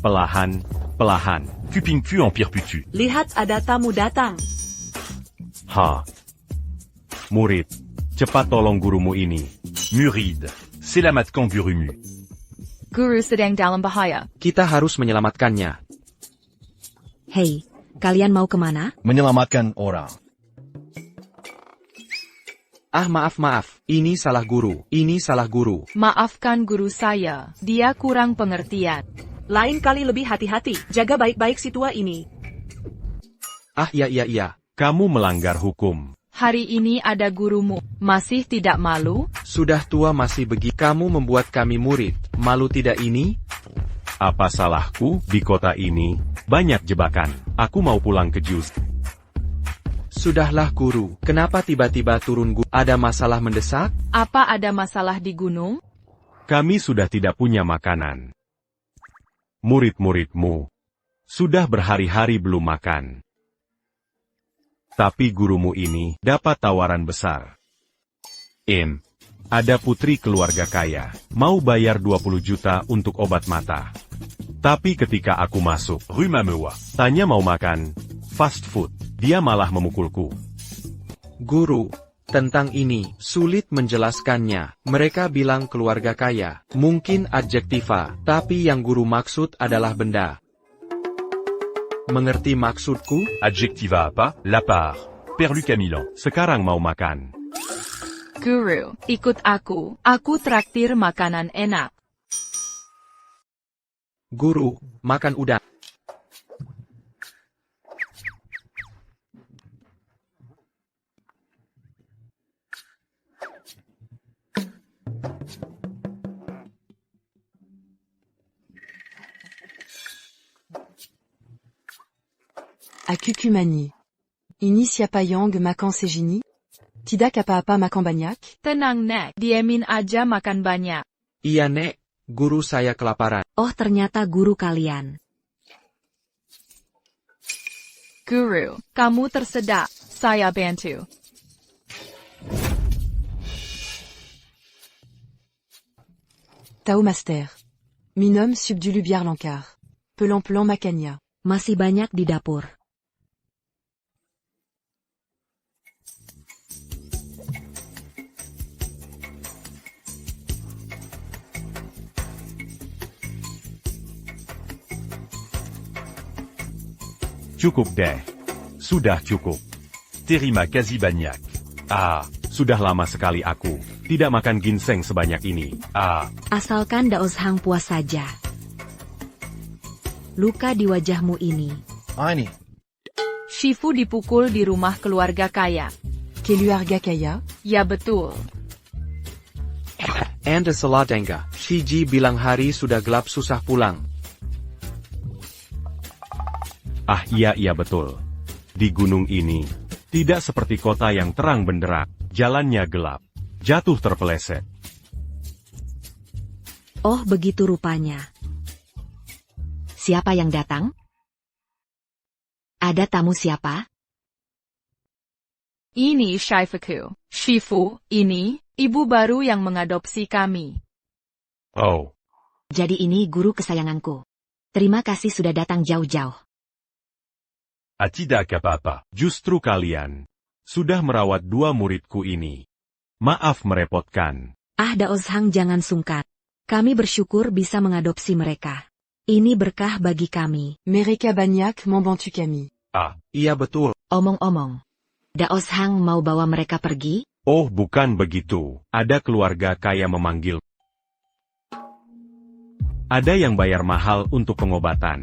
S2: Pelahan.
S3: Cuping-pu empire putu.
S16: Lihat ada tamu datang.
S2: Murid, cepat tolong gurumu ini.
S3: Muride. Selamatkan gurumu.
S1: Guru sedang dalam bahaya.
S4: Kita harus menyelamatkannya.
S9: Hei, kalian mau kemana?
S8: Menyelamatkan orang.
S4: Maaf. Ini salah guru.
S1: Maafkan guru saya. Dia kurang pengertian.
S16: Lain kali lebih hati-hati. Jaga baik-baik si tua ini.
S4: Iya.
S2: Kamu melanggar hukum.
S1: Hari ini ada gurumu. Masih tidak malu?
S4: Sudah tua masih begitu. Kamu membuat kami murid. Malu tidak ini?
S2: Apa salahku? Di kota ini, banyak jebakan. Aku mau pulang ke Jus.
S4: Sudahlah guru. Kenapa tiba-tiba turun gunung? Ada masalah mendesak?
S1: Apa ada masalah di gunung?
S2: Kami sudah tidak punya makanan. Murid-muridmu sudah berhari-hari belum makan. Tapi gurumu ini dapat tawaran besar. Ada putri keluarga kaya, mau bayar 20 juta untuk obat mata. Tapi ketika aku masuk,
S3: Rue Mamewa,
S2: tanya mau makan fast food, dia malah memukulku.
S4: Guru, tentang ini, sulit menjelaskannya. Mereka bilang keluarga kaya, mungkin adjektiva, tapi yang guru maksud adalah benda. Mengerti maksudku?
S3: Adjectiva apa? La part. Perlu Camilan.
S2: Sekarang mau makan.
S1: Guru, ikut aku. Aku traktir makanan enak.
S4: Guru, makan udang.
S15: À Cucumani. Initia Payang makan segini? Tidak apa-apa makan banyak?
S1: Tenang Nek, diemin aja makan banyak.
S4: Iya Nek, guru saya kelaparan.
S9: Oh ternyata guru kalian.
S1: Guru, kamu tersedak. Saya bantu.
S15: Tao Master. Minom subdulu biar lankar. Pelan-pelan makanya.
S9: Masih banyak di dapur.
S2: Cukup deh. Sudah cukup.
S3: Terima kasih banyak.
S2: Sudah lama sekali aku tidak makan ginseng sebanyak ini.
S9: Asalkan daos hang puas saja. Luka di wajahmu ini.
S8: Ini.
S1: Shifu dipukul di rumah keluarga kaya.
S15: Keluarga kaya?
S1: Ya betul.
S4: Anda salah dengar. Shiji bilang hari sudah gelap susah pulang.
S2: Iya betul. Di gunung ini, Tidak seperti kota yang terang benderang, jalannya gelap. Jatuh terpeleset.
S5: Oh, begitu rupanya. Siapa yang datang? Ada tamu siapa?
S1: Ini Shifuku. Shifu, ini, ibu baru yang mengadopsi kami.
S2: Oh.
S5: Jadi ini guru kesayanganku. Terima kasih sudah datang jauh-jauh.
S3: Tidak apa-apa.
S2: Justru kalian sudah merawat 2 muridku ini. Maaf merepotkan.
S5: Daozhang jangan sungkan. Kami bersyukur bisa mengadopsi mereka. Ini berkah bagi kami.
S15: Mereka banyak membantu kami.
S4: Iya betul.
S5: Omong-omong. Daozhang mau bawa mereka pergi?
S2: Oh, bukan begitu. Ada keluarga kaya memanggil. Ada yang bayar mahal untuk pengobatan.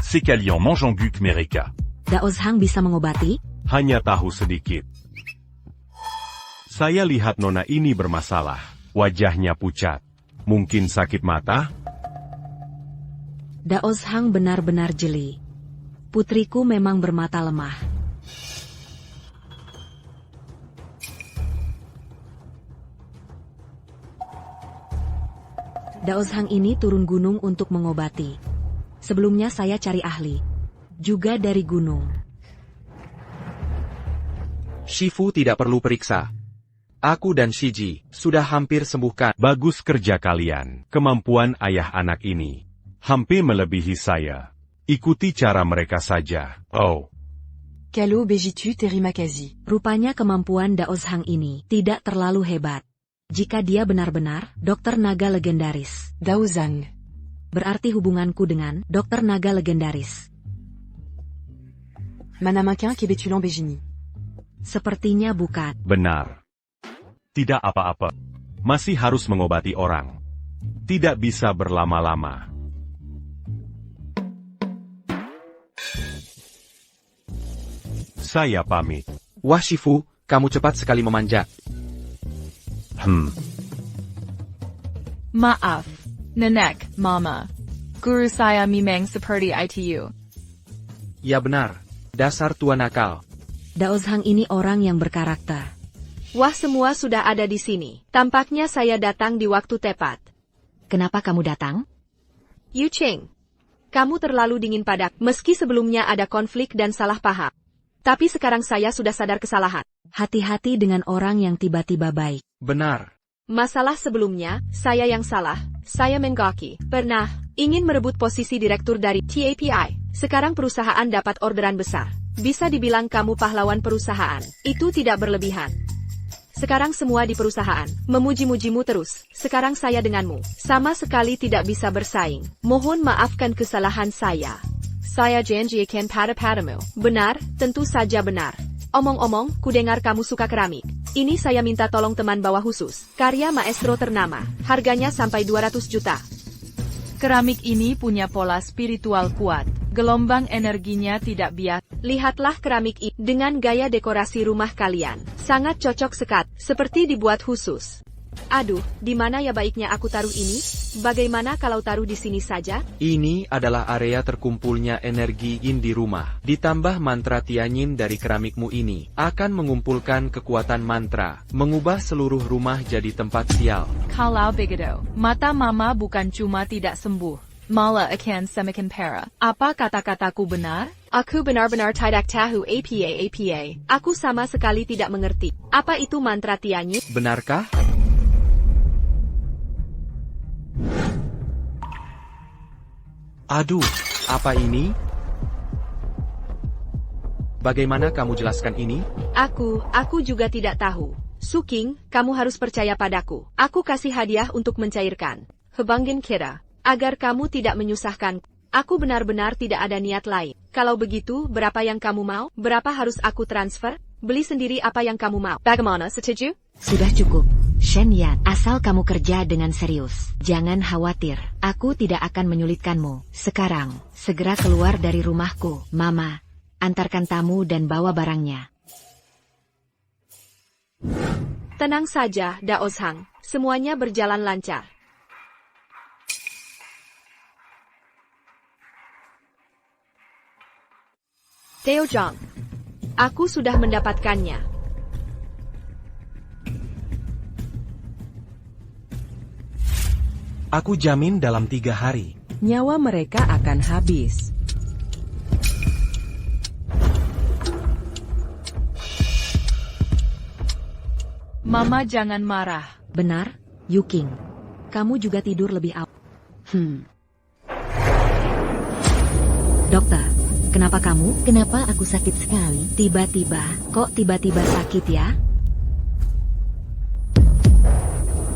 S3: Sekalian Manjanguk Mereka.
S5: Daozhang bisa mengobati?
S2: Hanya tahu sedikit. Saya lihat nona ini bermasalah. Wajahnya pucat. Mungkin sakit mata?
S5: Daozhang benar-benar jeli. Putriku memang bermata lemah. Daozhang ini turun gunung untuk mengobati. Sebelumnya saya cari ahli. Juga dari gunung.
S4: Shifu tidak perlu periksa. Aku dan Shiji sudah hampir sembuhkan.
S2: Bagus kerja kalian. Kemampuan ayah anak ini hampir melebihi saya. Ikuti cara mereka saja. Oh.
S15: Kalo begitu terima kasih.
S5: Rupanya kemampuan Daozhang ini tidak terlalu hebat. Jika dia benar-benar dokter naga legendaris.
S15: Daozhang.
S5: Berarti hubunganku dengan dokter naga legendaris.
S15: Manamakin kebetulan begini.
S5: Sepertinya bukan.
S2: Benar. Tidak apa-apa. Masih harus mengobati orang. Tidak bisa berlama-lama. Saya pamit.
S4: Wah Shifu, kamu cepat sekali memanjat.
S1: Maaf, Nenek, Mama. Guru saya memang seperti itu.
S4: Ya benar, dasar tua nakal.
S5: Daozhang ini orang yang berkarakter.
S11: Wah, semua sudah ada di sini. Tampaknya saya datang di waktu tepat.
S5: Kenapa kamu datang?
S11: Yu Cheng, kamu terlalu dingin padaku. Meski sebelumnya ada konflik dan salah paham. Tapi sekarang saya sudah sadar kesalahan.
S5: Hati-hati dengan orang yang tiba-tiba baik.
S4: Benar.
S11: Masalah sebelumnya, saya yang salah. Saya Mengaki. Pernah ingin merebut posisi direktur dari TAPI. Sekarang perusahaan dapat orderan besar. Bisa dibilang kamu pahlawan perusahaan. Itu tidak berlebihan. Sekarang semua di perusahaan memuji-mujimu terus. Sekarang saya denganmu sama sekali tidak bisa bersaing. Mohon maafkan kesalahan saya. Saya janji akan padamu. Benar, tentu saja benar. Omong-omong, kudengar kamu suka keramik. Ini saya minta tolong teman bawa khusus. Karya maestro ternama. Harganya sampai 200 juta.
S1: Keramik ini punya pola spiritual kuat. Gelombang energinya tidak bias.
S11: Lihatlah keramik ini dengan gaya dekorasi rumah kalian. Sangat cocok sekat, seperti dibuat khusus. Aduh, di mana ya baiknya aku taruh ini? Bagaimana kalau taruh di sini saja?
S4: Ini adalah area terkumpulnya energi yin di rumah. Ditambah mantra Tianyin dari keramikmu ini akan mengumpulkan kekuatan mantra, mengubah seluruh rumah jadi tempat sial.
S1: Kalau begitu, mata mama bukan cuma tidak sembuh, malah akan semakin parah. Apa kata-kataku benar?
S11: Aku benar-benar tidak tahu apa. Aku sama sekali tidak mengerti. Apa itu mantra Tianyin?
S4: Benarkah? Aduh, apa ini? Bagaimana kamu jelaskan ini?
S11: Aku juga tidak tahu. Suking, kamu harus percaya padaku. Aku kasih hadiah untuk mencairkan. Hebangin kira, agar kamu tidak menyusahkan. Aku benar-benar tidak ada niat lain. Kalau begitu, berapa yang kamu mau? Berapa harus aku transfer? Beli sendiri apa yang kamu mau. Bagaimana, setuju?
S5: Sudah cukup. Shen Yan, asal kamu kerja dengan serius. Jangan khawatir, aku tidak akan menyulitkanmu. Sekarang, segera keluar dari rumahku. Mama, antarkan tamu dan bawa barangnya.
S11: Tenang saja, Daozhang. Semuanya berjalan lancar. Taejong. Aku sudah mendapatkannya.
S7: Aku jamin dalam 3 hari.
S15: Nyawa mereka akan habis.
S1: Mama jangan marah.
S5: Benar, Yuking. Kamu juga tidur lebih awal. Dokter, kenapa kamu?
S12: Kenapa aku sakit sekali?
S5: Kok tiba-tiba sakit ya?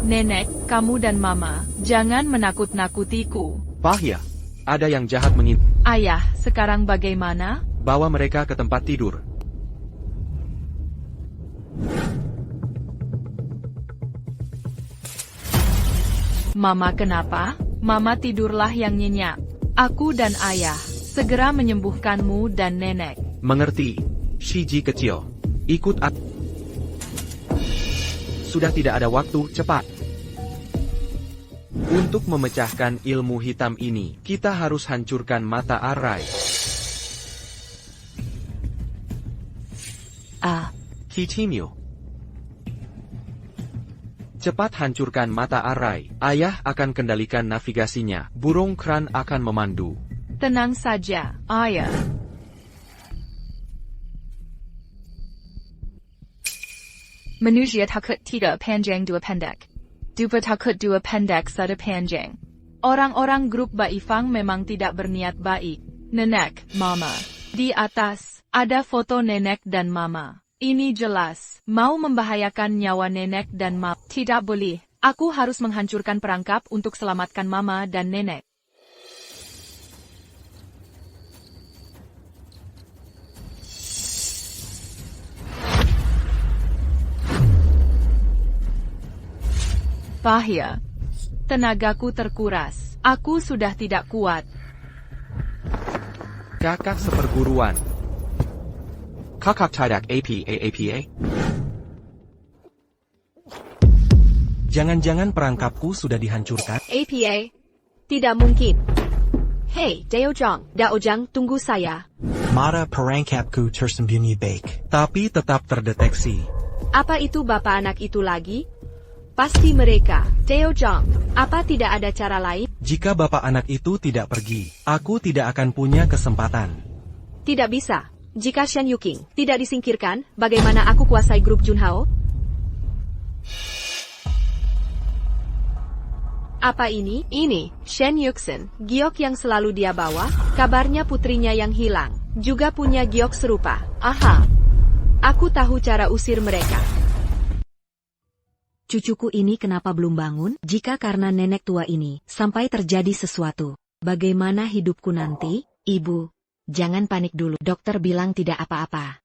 S1: Nenek, kamu dan Mama, jangan menakut-nakutiku.
S4: Pahya, ada yang jahat
S1: Ayah, sekarang bagaimana?
S4: bawa mereka ke tempat tidur.
S1: Mama kenapa? Mama tidurlah yang nyenyak. Aku dan Ayah segera menyembuhkanmu dan Nenek.
S4: Mengerti, Shiji kecil. Ikut aku. Sudah tidak ada waktu, cepat. Untuk memecahkan ilmu hitam ini, kita harus hancurkan mata arai. Kichimyo. Cepat hancurkan mata arai. Ayah akan kendalikan navigasinya. Burung kran akan memandu.
S1: Tenang saja, Ayah. Manusia takut tidak panjang dua pendek. Dupa takut dua pendek satu panjang. Orang-orang grup Baifang memang tidak berniat baik. Nenek, Mama. Di atas, ada foto Nenek dan Mama. Ini jelas, mau membahayakan nyawa Nenek dan Mama. Tidak boleh, aku harus menghancurkan perangkap untuk selamatkan Mama dan Nenek. Pahya. Tenagaku terkuras. Aku sudah tidak kuat.
S4: Kakak seperguruan. Kakak tidak APA.
S7: Jangan-jangan perangkapku sudah dihancurkan?
S11: APA? Tidak mungkin. Hei, Daojang, tunggu saya.
S7: Mata perangkapku tersembunyi baik, tapi tetap terdeteksi.
S11: Apa itu bapak anak itu lagi? Pasti mereka. Daojang, apa tidak ada cara lain?
S7: Jika bapak anak itu tidak pergi, aku tidak akan punya kesempatan.
S11: Tidak bisa. Jika Shen Yuking tidak disingkirkan, bagaimana aku kuasai grup Junhao? Apa ini? Ini, Shen Yuxin, giok yang selalu dia bawa, kabarnya putrinya yang hilang, juga punya giok serupa. Aha. Aku tahu cara usir mereka.
S5: Cucuku ini kenapa belum bangun? Jika karena nenek tua ini, sampai terjadi sesuatu. Bagaimana hidupku nanti? Ibu, jangan panik dulu. Dokter bilang tidak apa-apa.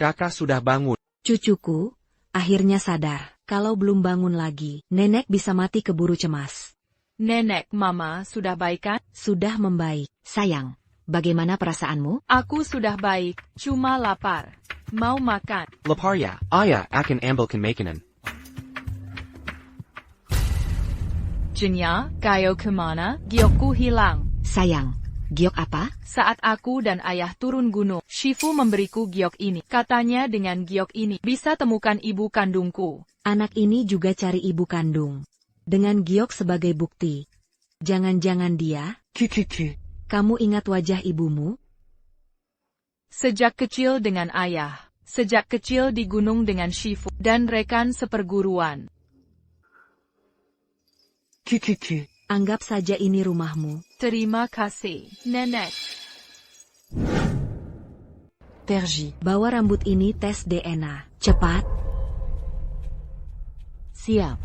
S4: Kakak sudah bangun.
S5: Cucuku, akhirnya sadar. Kalau belum bangun lagi, nenek bisa mati keburu cemas.
S1: Nenek, Mama, sudah baik kan?
S5: Sudah membaik. Sayang, bagaimana perasaanmu?
S1: Aku sudah baik, cuma lapar. Mau makan.
S4: Lapar ya, ayah akan ambilkan makanan.
S1: Jenya, kayo kemana? Giokku hilang.
S5: Sayang, giok apa?
S1: Saat aku dan ayah turun gunung, Shifu memberiku giok ini. Katanya dengan giok ini, bisa temukan ibu kandungku.
S5: Anak ini juga cari ibu kandung. Dengan giok sebagai bukti. Jangan-jangan dia? Kamu ingat wajah ibumu?
S1: Sejak kecil dengan ayah. Sejak kecil di gunung dengan Shifu dan rekan seperguruan.
S5: Anggap saja ini rumahmu.
S1: Terima kasih, Nenek.
S5: Terji, bawa rambut ini tes DNA. Cepat.
S12: Siap.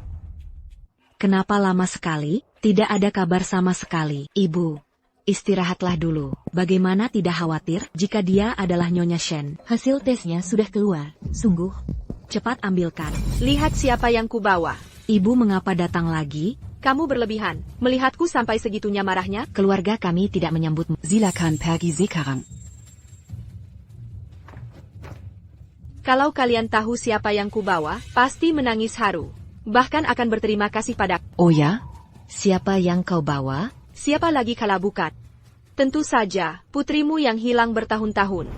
S5: Kenapa lama sekali? Tidak ada kabar sama sekali. Ibu, istirahatlah dulu. Bagaimana tidak khawatir jika dia adalah Nyonya Shen?
S12: Hasil tesnya sudah keluar. Sungguh.
S5: Cepat ambilkan.
S11: Lihat siapa yang kubawa.
S5: Ibu mengapa datang lagi?
S11: Kamu berlebihan. Melihatku sampai segitunya marahnya?
S5: Keluarga kami tidak menyambutmu.
S15: Silakan pergi sekarang.
S11: Kalau kalian tahu siapa yang kubawa, pasti menangis haru. Bahkan akan berterima kasih padaku.
S5: Oh ya? Siapa yang kau bawa?
S11: Siapa lagi kalau bukan? Tentu saja, putrimu yang hilang bertahun-tahun.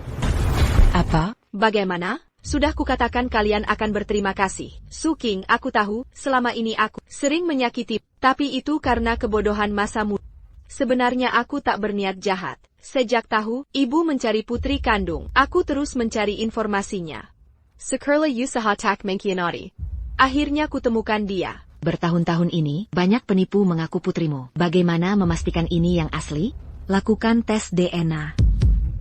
S15: Apa?
S11: Bagaimana? Sudah kukatakan kalian akan berterima kasih. Su King, aku tahu, selama ini aku sering menyakiti, tapi itu karena kebodohan masa muda. Sebenarnya aku tak berniat jahat. Sejak tahu, ibu mencari putri kandung, aku terus mencari informasinya.
S17: Sekurla usaha tak mengkhianati.
S11: Akhirnya kutemukan dia.
S5: Bertahun-tahun ini, banyak penipu mengaku putrimu. Bagaimana memastikan ini yang asli?
S9: Lakukan tes DNA.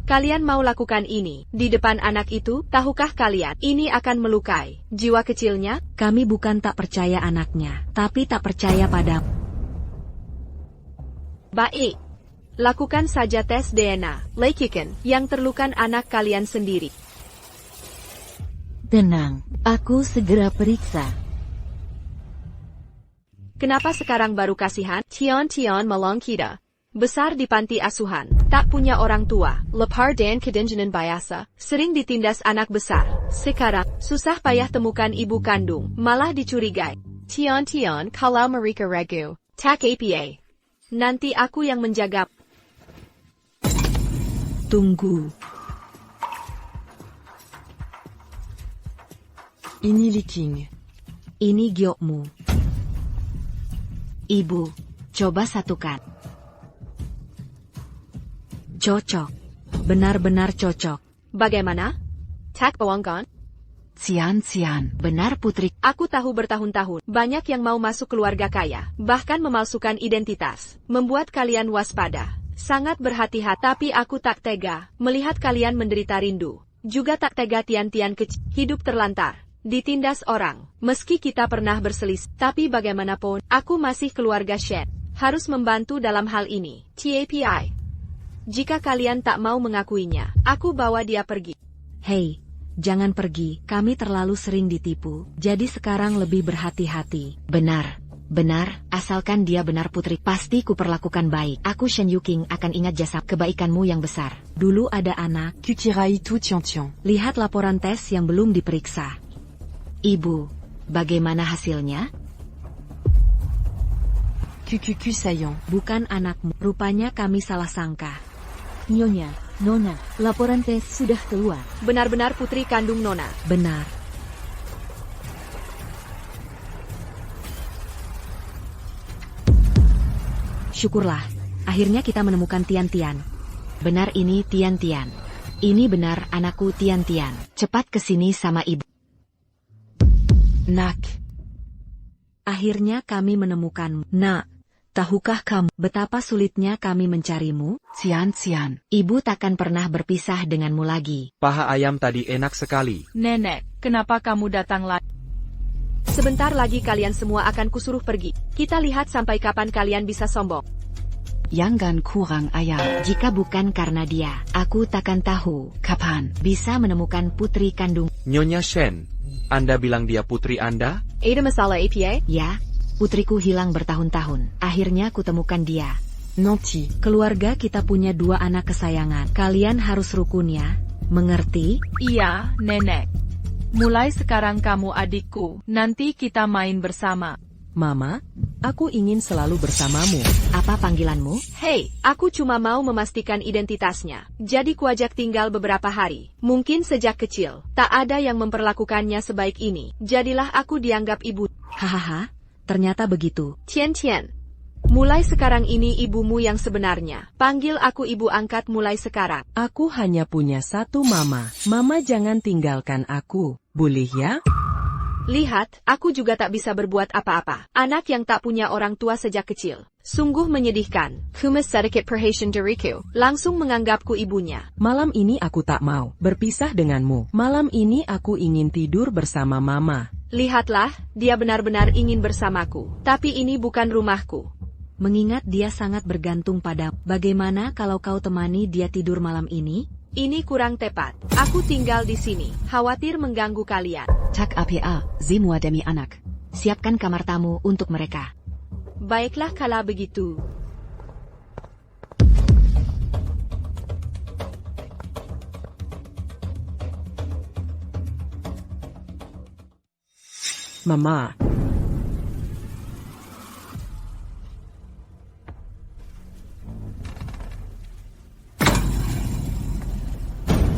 S11: Kalian mau lakukan ini di depan anak itu? Tahukah kalian, ini akan melukai jiwa kecilnya?
S9: Kami bukan tak percaya anaknya, tapi tak percaya padamu.
S11: Baik. Lakukan saja tes DNA, lakukan, yang terlukan anak kalian sendiri.
S12: Tenang, aku segera periksa.
S11: Kenapa sekarang baru kasihan?
S17: Tian malong kita.
S11: Besar di panti asuhan, tak punya orang tua.
S17: Lepar dan kedenjanan biasa.
S11: Sering ditindas anak besar. Sekarang, susah payah temukan ibu kandung, malah dicurigai.
S17: Tian kalau mereka regu. Tak apa.
S11: Nanti aku yang menjaga.
S9: Tunggu. Ini Li King.
S5: Ini giokmu. Ibu, coba satukan.
S9: Cocok. Benar-benar cocok.
S11: Bagaimana?
S17: Tak bohongkan?
S5: Sian, benar putri.
S11: Aku tahu bertahun-tahun, banyak yang mau masuk keluarga kaya, bahkan memalsukan identitas, membuat kalian waspada. Sangat berhati-hati, tapi aku tak tega, melihat kalian menderita rindu. Juga tak tega Tian kecil, hidup terlantar, ditindas orang. Meski kita pernah berselisih, tapi bagaimanapun, aku masih keluarga Shen. Harus membantu dalam hal ini. TAPI. Jika kalian tak mau mengakuinya, aku bawa dia pergi.
S9: Hei, jangan pergi, kami terlalu sering ditipu, jadi sekarang lebih berhati-hati.
S5: Benar, asalkan dia benar putri, pasti kuperlakukan baik. Aku Shen Yuking akan ingat jasa kebaikanmu yang besar.
S9: Dulu ada anak, Kukirai Tu Tiong. Lihat laporan tes yang belum diperiksa.
S5: Ibu, bagaimana hasilnya?
S9: Kukuku Sayong, bukan anakmu. Rupanya kami salah sangka.
S12: Nyonya, Nona, laporan tes sudah keluar.
S11: Benar-benar putri kandung Nona.
S9: Benar. Syukurlah, akhirnya kita menemukan Tian.
S5: Benar ini Tian. Ini benar anakku Tian. Cepat kesini sama ibu.
S9: Nak. Akhirnya kami menemukanmu. Nak, tahukah kamu betapa sulitnya kami mencarimu?
S5: Sian, ibu takkan pernah berpisah denganmu lagi.
S4: Paha ayam tadi enak sekali.
S1: Nenek, kenapa kamu datang lagi?
S11: Sebentar lagi kalian semua akan kusuruh pergi. Kita lihat sampai kapan kalian bisa sombong.
S5: Jangan kurang ayam. Jika bukan karena dia, aku takkan tahu kapan bisa menemukan putri kandung.
S4: Nyonya Shen, Anda bilang dia putri Anda?
S17: Ada masalah APA?
S5: Ya, putriku hilang bertahun-tahun. Akhirnya kutemukan dia.
S9: Nanti, keluarga kita punya 2 anak kesayangan. Kalian harus rukun ya. Mengerti?
S1: Iya, Nenek. Mulai sekarang kamu adikku, nanti kita main bersama.
S15: Mama, aku ingin selalu bersamamu.
S5: Apa panggilanmu?
S11: Hei, aku cuma mau memastikan identitasnya. Jadi kuajak tinggal beberapa hari. Mungkin sejak kecil, tak ada yang memperlakukannya sebaik ini. Jadilah aku dianggap ibu.
S9: Hahaha, ternyata begitu.
S11: Tian. Mulai sekarang ini ibumu yang sebenarnya. Panggil aku ibu angkat mulai sekarang.
S15: Aku hanya punya 1 mama. Mama jangan tinggalkan aku. Boleh ya?
S11: Lihat, aku juga tak bisa berbuat apa-apa. Anak yang tak punya orang tua sejak kecil. Sungguh menyedihkan.
S17: Kumas sedikit perhatian dariku.
S11: Langsung menganggapku ibunya.
S15: Malam ini aku tak mau berpisah denganmu. Malam ini aku ingin tidur bersama mama.
S11: Lihatlah, dia benar-benar ingin bersamaku. Tapi ini bukan rumahku.
S9: Mengingat dia sangat bergantung padamu. Bagaimana kalau kau temani dia tidur malam ini?
S11: Ini kurang tepat. Aku tinggal di sini, khawatir mengganggu kalian.
S5: Tak apa, semua demi anak. Siapkan kamar tamu untuk mereka.
S11: Baiklah kalau begitu.
S15: Mama.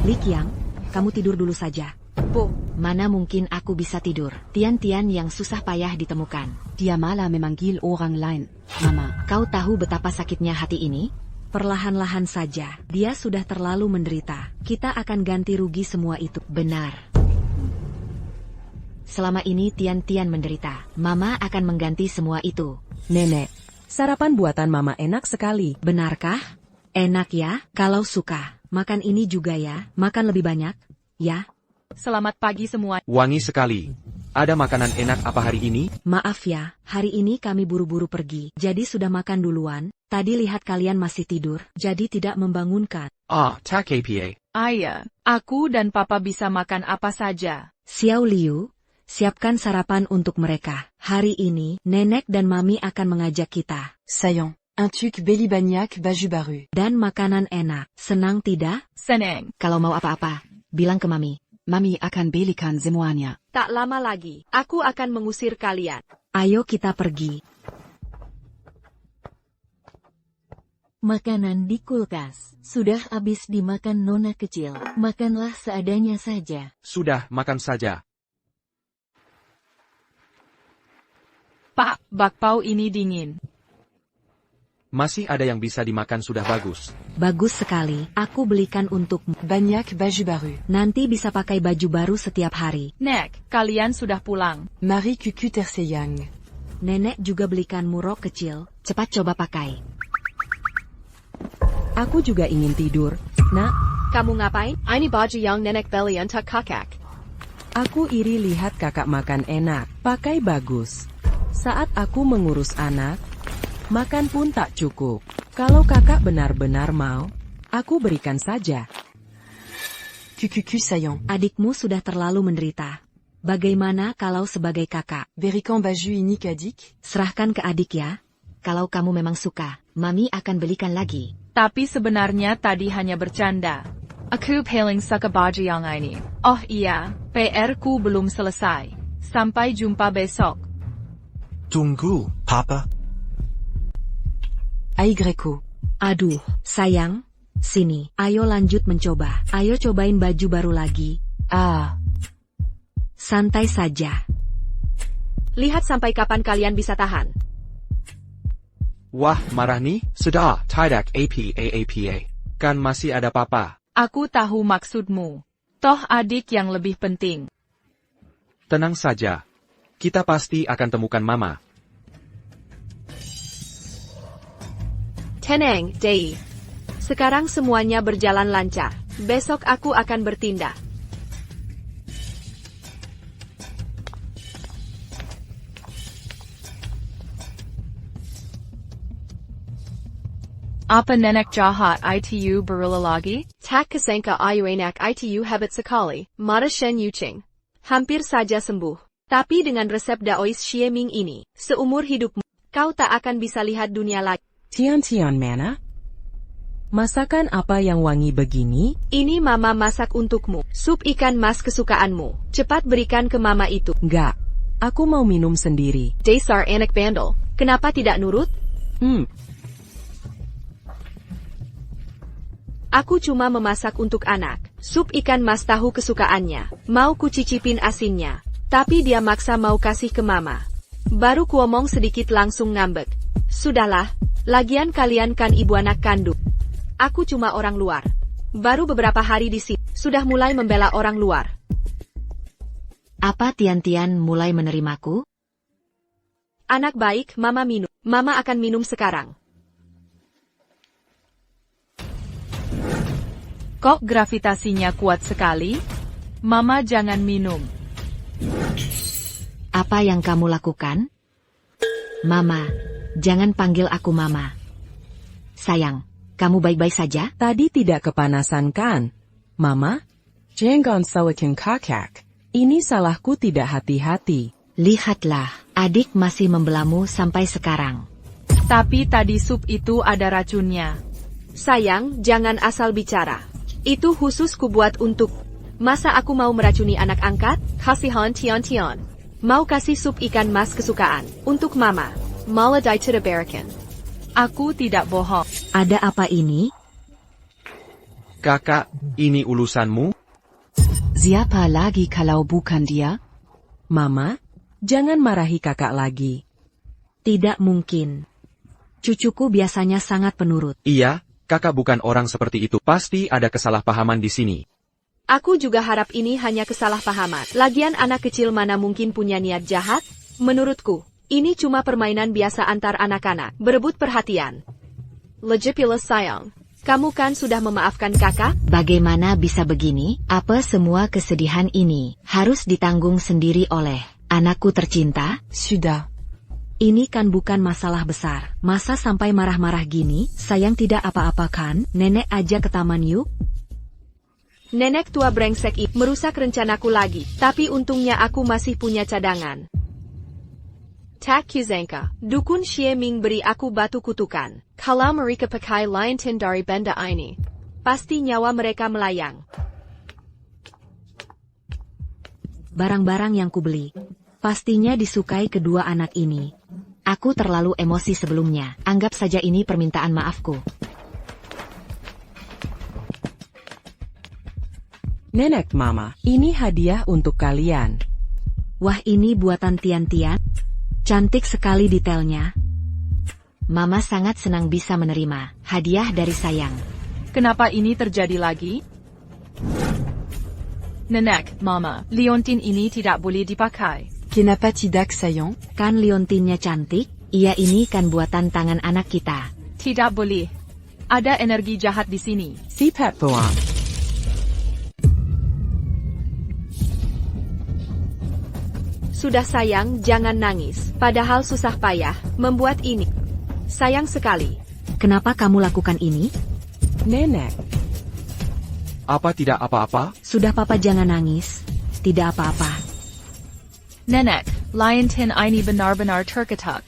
S5: Li Qiang, kamu tidur dulu saja.
S9: Bu,
S5: Mana mungkin aku bisa tidur? Tian-Tian yang susah payah ditemukan.
S9: dia malah memanggil orang lain. Mama,
S5: Kau tahu betapa sakitnya hati ini?
S9: perlahan-lahan saja. Dia sudah terlalu menderita. Kita akan ganti rugi semua itu.
S5: Benar. Selama ini Tian-Tian menderita. Mama akan mengganti semua itu.
S15: Nenek, sarapan buatan Mama enak sekali.
S5: Benarkah? Enak ya? Kalau suka, makan ini juga ya. Makan lebih banyak, ya.
S1: Selamat pagi semua.
S4: Wangi sekali. Ada makanan enak apa hari ini?
S9: Maaf ya, hari ini kami buru-buru pergi. Jadi sudah makan duluan. Tadi lihat kalian masih tidur, jadi tidak membangunkan.
S4: Tak apa.
S1: Ayah, aku dan papa bisa makan apa saja.
S9: Xiao Liu, siapkan sarapan untuk mereka. Hari ini, Nenek dan Mami akan mengajak kita.
S15: Sayang, un truc beli banyak baju baru.
S9: Dan makanan enak. Senang tidak?
S1: Seneng.
S5: Kalau mau apa-apa, bilang ke Mami.
S9: Mami akan belikan semuanya.
S11: Tak lama lagi, aku akan mengusir kalian.
S9: Ayo kita pergi.
S12: Makanan di kulkas. Sudah habis dimakan nona kecil. Makanlah seadanya saja.
S4: Sudah, makan saja.
S1: Pak, bakpao ini dingin.
S4: Masih ada yang bisa dimakan sudah bagus.
S9: Bagus sekali. Aku belikan untukmu.
S15: Banyak baju baru.
S9: Nanti bisa pakai baju baru setiap hari.
S1: Nek, kalian sudah pulang.
S15: Mari cucu tersayang.
S9: Nenek juga belikanmu rok kecil.
S5: Cepat coba pakai.
S15: Aku juga ingin tidur. Nak,
S11: Kamu ngapain? Ini baju yang nenek beli untuk kakak.
S15: aku iri lihat kakak makan enak. Pakai bagus. Saat aku mengurus anak, makan pun tak cukup. Kalau kakak benar-benar mau, aku berikan saja. Cucu sayang.
S9: Adikmu sudah terlalu menderita. Bagaimana kalau sebagai kakak?
S15: Berikan baju ini ke adik.
S9: Serahkan ke adik ya.
S5: Kalau kamu memang suka, Mami akan belikan lagi.
S1: Tapi sebenarnya tadi hanya bercanda. Aku paling suka baju yang ini. Oh iya, PR-ku belum selesai. Sampai jumpa besok.
S7: Tunggu, Papa.
S15: Aigreku.
S9: Aduh, sayang. Sini, ayo lanjut mencoba. Ayo cobain baju baru lagi. Santai saja.
S11: Lihat sampai kapan kalian bisa tahan.
S4: Wah, marah nih? Sudah, tidak apa. Kan masih ada papa.
S1: Aku tahu maksudmu. Toh adik yang lebih penting.
S4: Tenang saja. Kita pasti akan temukan Mama.
S11: Tenang, Dei. Sekarang semuanya berjalan lancar. Besok aku akan bertindak.
S1: Apa nenek jahat itu berulah lagi?
S11: Tak kesangka ayu enak itu hebat sekali. Mata Shen Yuching. Hampir saja sembuh. Tapi dengan resep Daois Xieming ini, seumur hidupmu, kau tak akan bisa lihat dunia lagi.
S15: Tian mana? Masakan apa yang wangi begini?
S11: Ini Mama masak untukmu. Sup ikan mas kesukaanmu. Cepat berikan ke Mama itu.
S15: Enggak. Aku mau minum sendiri.
S11: Dasar anak bandel. Kenapa tidak nurut? Aku cuma memasak untuk anak. Sup ikan mas tahu kesukaannya. Mau kucicipin asinnya. Tapi dia maksa mau kasih ke Mama. Baru kuomong sedikit langsung ngambek. Sudahlah. Lagian kalian kan ibu anak kandung. Aku cuma orang luar. Baru beberapa hari di sini. Sudah mulai membela orang luar.
S5: Apa Tian-Tian mulai menerimaku?
S11: Anak baik, Mama minum. Mama akan minum sekarang.
S1: Kok gravitasinya kuat sekali? Mama jangan minum.
S5: Apa yang kamu lakukan? Mama, jangan panggil aku Mama. Sayang, kamu baik-baik saja?
S15: Tadi tidak kepanasan kan? Mama? Jangan salahkan kakak. Ini salahku tidak hati-hati.
S5: Lihatlah, adik masih membelamu sampai sekarang.
S1: Tapi tadi sup itu ada racunnya.
S11: Sayang, jangan asal bicara. Itu khusus kubuat untuk. Masa aku mau meracuni anak angkat? Kasihan Tian-Tian. Mau kasih sup ikan mas kesukaan. Untuk Mama. Malah tidak berikan.
S1: Aku tidak bohong.
S9: Ada apa ini?
S4: Kakak, ini ulusanmu?
S9: Siapa lagi kalau bukan dia?
S15: Mama, jangan marahi kakak lagi.
S5: Tidak mungkin. Cucuku biasanya sangat penurut.
S4: Iya, kakak bukan orang seperti itu. Pasti ada kesalahpahaman di sini.
S11: Aku juga harap ini hanya kesalahpahaman. Lagian anak kecil mana mungkin punya niat jahat? Menurutku, ini cuma permainan biasa antar anak-anak, berebut perhatian. Legipulus sayang, kamu kan sudah memaafkan kakak?
S5: Bagaimana bisa begini? Apa semua kesedihan ini harus ditanggung sendiri oleh anakku tercinta?
S9: Sudah.
S5: Ini kan bukan masalah besar. Masa sampai marah-marah gini? Sayang tidak apa-apa kan? Nenek aja ke taman yuk.
S11: Nenek tua brengsek itu merusak rencanaku lagi, tapi untungnya aku masih punya cadangan. Tak Kuzengka, Dukun Xie Ming beri aku batu kutukan. Kalau mereka pakai liontin dari benda ini, pasti nyawa mereka melayang.
S5: Barang-barang yang kubeli, pastinya disukai kedua anak ini. Aku terlalu emosi sebelumnya, anggap saja ini permintaan maafku.
S15: Nenek Mama, ini hadiah untuk kalian.
S5: Wah, ini buatan Tian-Tian. Cantik sekali detailnya. Mama sangat senang bisa menerima hadiah dari sayang.
S1: Kenapa ini terjadi lagi? Nenek, Mama, liontin ini tidak boleh dipakai.
S9: Kenapa tidak sayang?
S5: Kan liontinnya cantik? Iya, ini kan buatan tangan anak kita.
S1: Tidak boleh. Ada energi jahat di sini.
S15: Si Pet Boang.
S11: Sudah sayang, jangan nangis. Padahal susah payah membuat ini. Sayang sekali.
S5: Kenapa kamu lakukan ini?
S15: Nenek.
S4: Apa tidak apa-apa?
S5: Sudah papa jangan nangis. Tidak apa-apa.
S1: Nenek, liontin ini benar-benar terketak.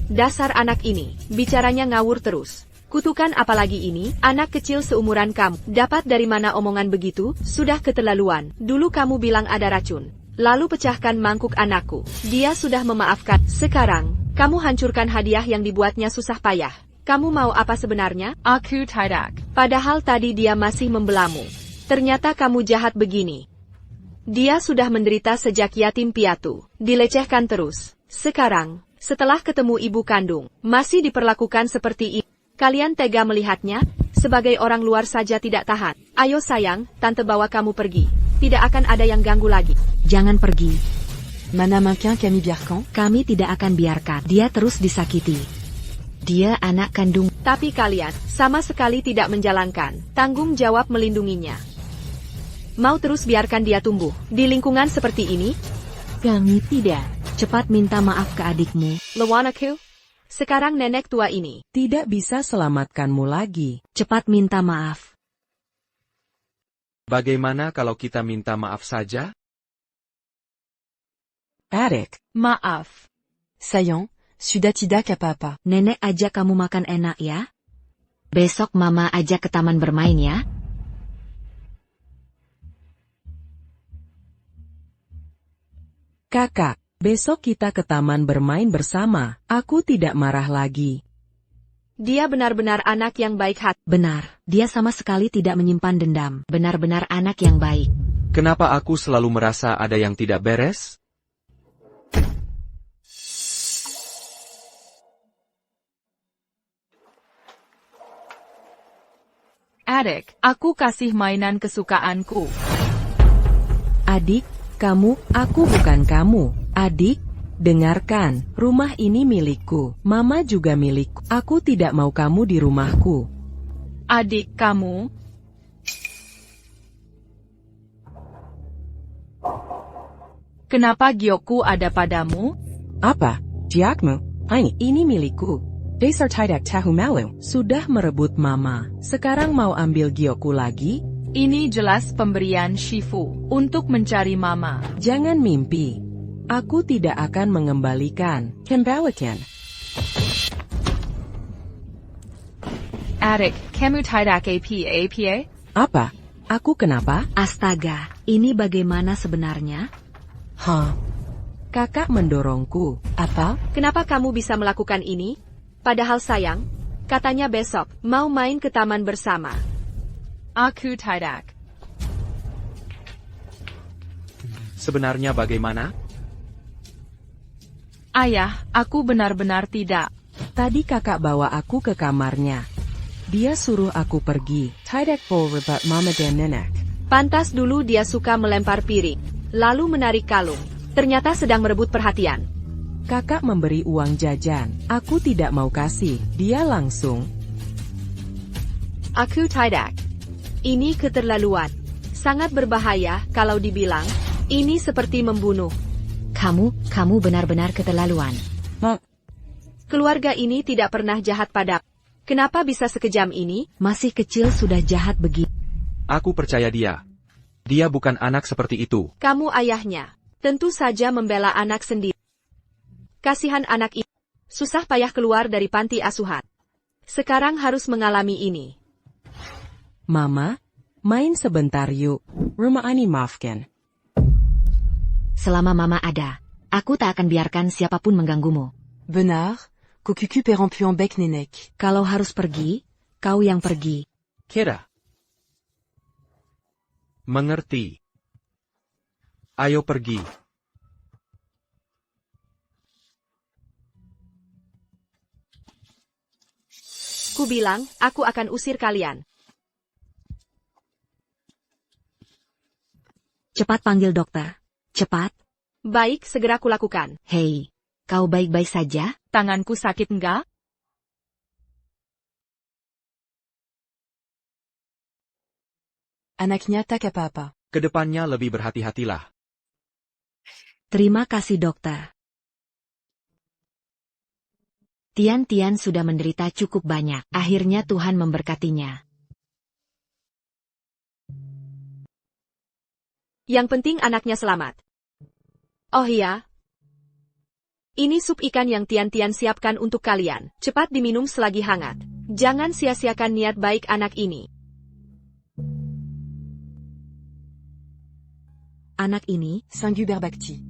S11: Dasar anak ini, bicaranya ngawur terus. Kutukan apalagi ini, anak kecil seumuran kamu. Dapat dari mana omongan begitu? Sudah keterlaluan. Dulu kamu bilang ada racun. Lalu pecahkan mangkuk anakku. Dia sudah memaafkan. Sekarang, kamu hancurkan hadiah yang dibuatnya susah payah. Kamu mau apa sebenarnya?
S1: Aku tidak.
S11: Padahal tadi dia masih membelamu. Ternyata kamu jahat begini. Dia sudah menderita sejak yatim piatu. Dilecehkan terus. Sekarang, setelah ketemu ibu kandung, masih diperlakukan seperti ini. Kalian tega melihatnya? Sebagai orang luar saja tidak tahan. Ayo sayang, tante bawa kamu pergi. Tidak akan ada yang ganggu lagi.
S5: Jangan pergi.
S9: Mana mungkin kami biarkan?
S5: Kami tidak akan biarkan dia terus disakiti. Dia anak kandung.
S11: Tapi kalian sama sekali tidak menjalankan tanggung jawab melindunginya. Mau terus biarkan dia tumbuh di lingkungan seperti ini?
S12: Kami tidak.
S5: Cepat minta maaf ke adikmu.
S11: Lewanaku, sekarang nenek tua ini
S15: tidak bisa selamatkanmu lagi.
S5: Cepat minta maaf.
S4: Bagaimana kalau kita minta maaf saja?
S15: Adik.
S1: Maaf.
S9: Sayang, sudah tidak apa-apa.
S5: Nenek ajak kamu makan enak ya. Besok mama ajak ke taman bermain ya.
S15: Kakak, besok kita ke taman bermain bersama. Aku tidak marah lagi.
S11: Dia benar-benar anak yang baik hati.
S5: Benar, dia sama sekali tidak menyimpan dendam. Benar-benar anak yang baik.
S4: Kenapa aku selalu merasa ada yang tidak beres?
S1: Adik, aku kasih mainan kesukaanku.
S15: Adik, aku bukan kamu. Adik, dengarkan, rumah ini milikku, mama juga milikku. Aku tidak mau kamu di rumahku.
S1: Adik kamu? Kenapa giokku ada padamu?
S15: Apa? Giokmu? Ini milikku. Dasar tidak tahu malu. Sudah merebut mama, sekarang mau ambil giokku lagi?
S1: Ini jelas pemberian Shifu untuk mencari mama.
S15: Jangan mimpi. Aku tidak akan mengembalikan. Kembalikan.
S1: Adik, kamu tidak apa-apa?
S15: Apa? Aku kenapa?
S5: Astaga, ini bagaimana sebenarnya?
S15: Hah? Kakak mendorongku. Apa?
S11: Kenapa kamu bisa melakukan ini? Padahal sayang, katanya besok mau main ke taman bersama.
S1: Aku tidak.
S4: Sebenarnya bagaimana?
S1: Ayah, aku benar-benar tidak.
S15: Tadi kakak bawa aku ke kamarnya. Dia suruh aku pergi. Tidak boleh rebut mama dan nenek.
S11: Pantas dulu dia suka melempar piring, lalu menarik kalung. Ternyata sedang merebut perhatian.
S15: Kakak memberi uang jajan. Aku tidak mau kasih. Dia langsung.
S11: Aku tidak. Ini keterlaluan. Sangat berbahaya kalau dibilang. Ini seperti membunuh.
S5: Kamu benar-benar keterlaluan.
S11: Keluarga ini tidak pernah jahat padaku. Kenapa bisa sekejam ini?
S5: Masih kecil sudah jahat begitu.
S4: Aku percaya dia. Dia bukan anak seperti itu.
S11: Kamu ayahnya. Tentu saja membela anak sendiri. Kasihan anak ini. Susah payah keluar dari panti asuhan. Sekarang harus mengalami ini.
S15: Mama, main sebentar yuk. Rumah ini maafkan.
S5: Selama mama ada, aku tak akan biarkan siapapun mengganggumu.
S15: Benar, kukuku perempuan baik nenek.
S5: Kalau harus pergi, kau yang pergi.
S4: Kira. Mengerti. Ayo pergi.
S11: Ku bilang, aku akan usir kalian.
S5: Cepat panggil dokter. Cepat.
S11: Baik, segera kulakukan.
S5: Hei, kau baik-baik saja?
S1: Tanganku sakit enggak?
S15: Anaknya tak apa-apa.
S4: Kedepannya lebih berhati-hatilah.
S5: Terima kasih dokter. Tian sudah menderita cukup banyak. Akhirnya Tuhan memberkatinya.
S11: Yang penting anaknya selamat. Oh iya. Ini sup ikan yang Tian siapkan untuk kalian. Cepat diminum selagi hangat. Jangan sia-siakan niat baik anak ini.
S9: Anak ini, Sanggu berbakti.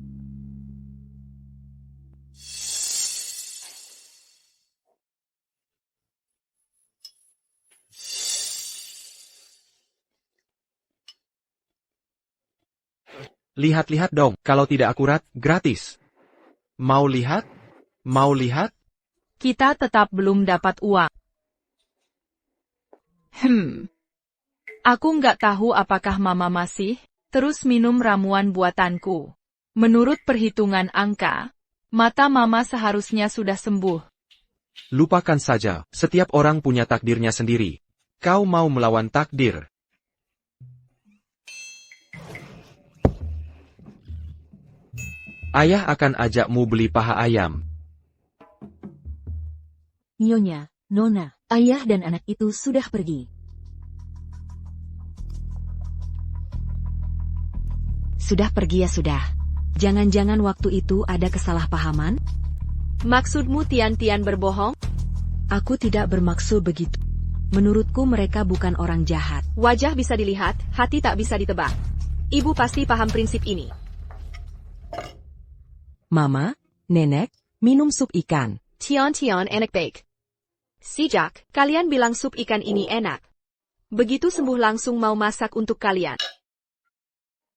S4: Lihat-lihat dong, kalau tidak akurat, gratis. Mau lihat? Mau lihat?
S1: Kita tetap belum dapat uang. Aku nggak tahu apakah mama masih terus minum ramuan buatanku. Menurut perhitungan angka, mata mama seharusnya sudah sembuh.
S4: Lupakan saja, setiap orang punya takdirnya sendiri. Kau mau melawan takdir? Ayah akan ajakmu beli paha ayam.
S12: Nyonya, Nona, ayah dan anak itu sudah pergi.
S5: Sudah pergi ya sudah. Jangan-jangan waktu itu ada kesalahpahaman?
S11: Maksudmu Tian berbohong?
S9: Aku tidak bermaksud begitu. Menurutku mereka bukan orang jahat.
S11: Wajah bisa dilihat, hati tak bisa ditebak. Ibu pasti paham prinsip ini.
S15: Mama, nenek, minum sup ikan.
S11: Tian enak bake. Sejak, kalian bilang sup ikan ini enak. Begitu sembuh langsung mau masak untuk kalian.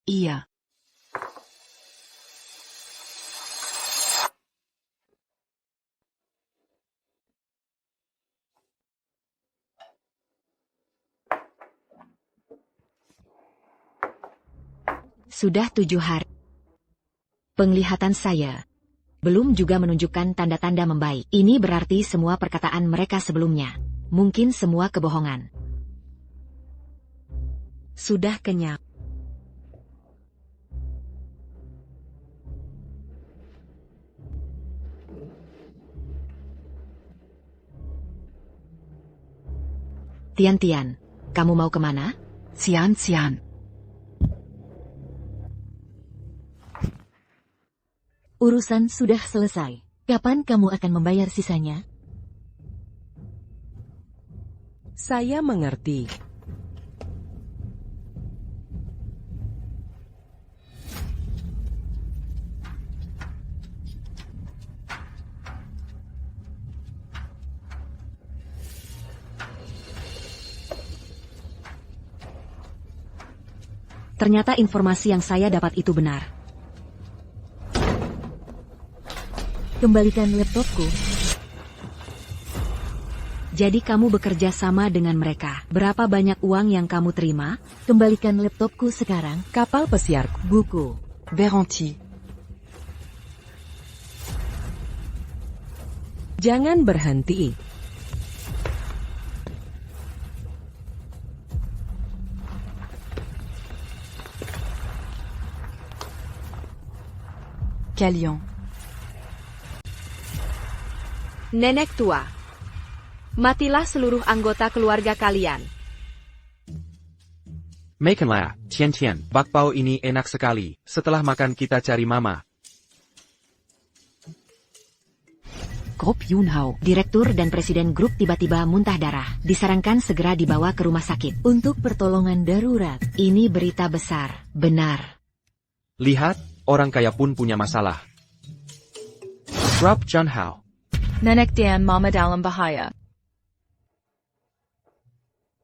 S9: Iya.
S5: Sudah 7 hari. Penglihatan saya belum juga menunjukkan tanda-tanda membaik. Ini berarti semua perkataan mereka sebelumnya. Mungkin semua kebohongan.
S9: Sudah kenyang.
S5: Tian, kamu mau kemana?
S9: Sian.
S12: Urusan sudah selesai. Kapan kamu akan membayar sisanya?
S15: Saya mengerti.
S9: Ternyata informasi yang saya dapat itu benar.
S12: Kembalikan laptopku.
S9: Jadi kamu bekerja sama dengan mereka. Berapa banyak uang yang kamu terima?
S12: Kembalikan laptopku sekarang.
S15: Kapal pesiar.
S12: Buku.
S15: Garanti. Jangan berhenti.
S17: Kalian.
S11: Nenek tua. Matilah seluruh anggota keluarga kalian.
S4: Makanlah, Tian. Bakpao ini enak sekali. Setelah makan kita cari mama.
S5: Grup Yunhao, direktur dan presiden grup tiba-tiba muntah darah. Disarankan segera dibawa ke rumah sakit.
S12: Untuk pertolongan darurat.
S5: Ini berita besar. Benar.
S4: Lihat, orang kaya pun punya masalah. Grup Junhao.
S1: Nenek dan mama dalam bahaya.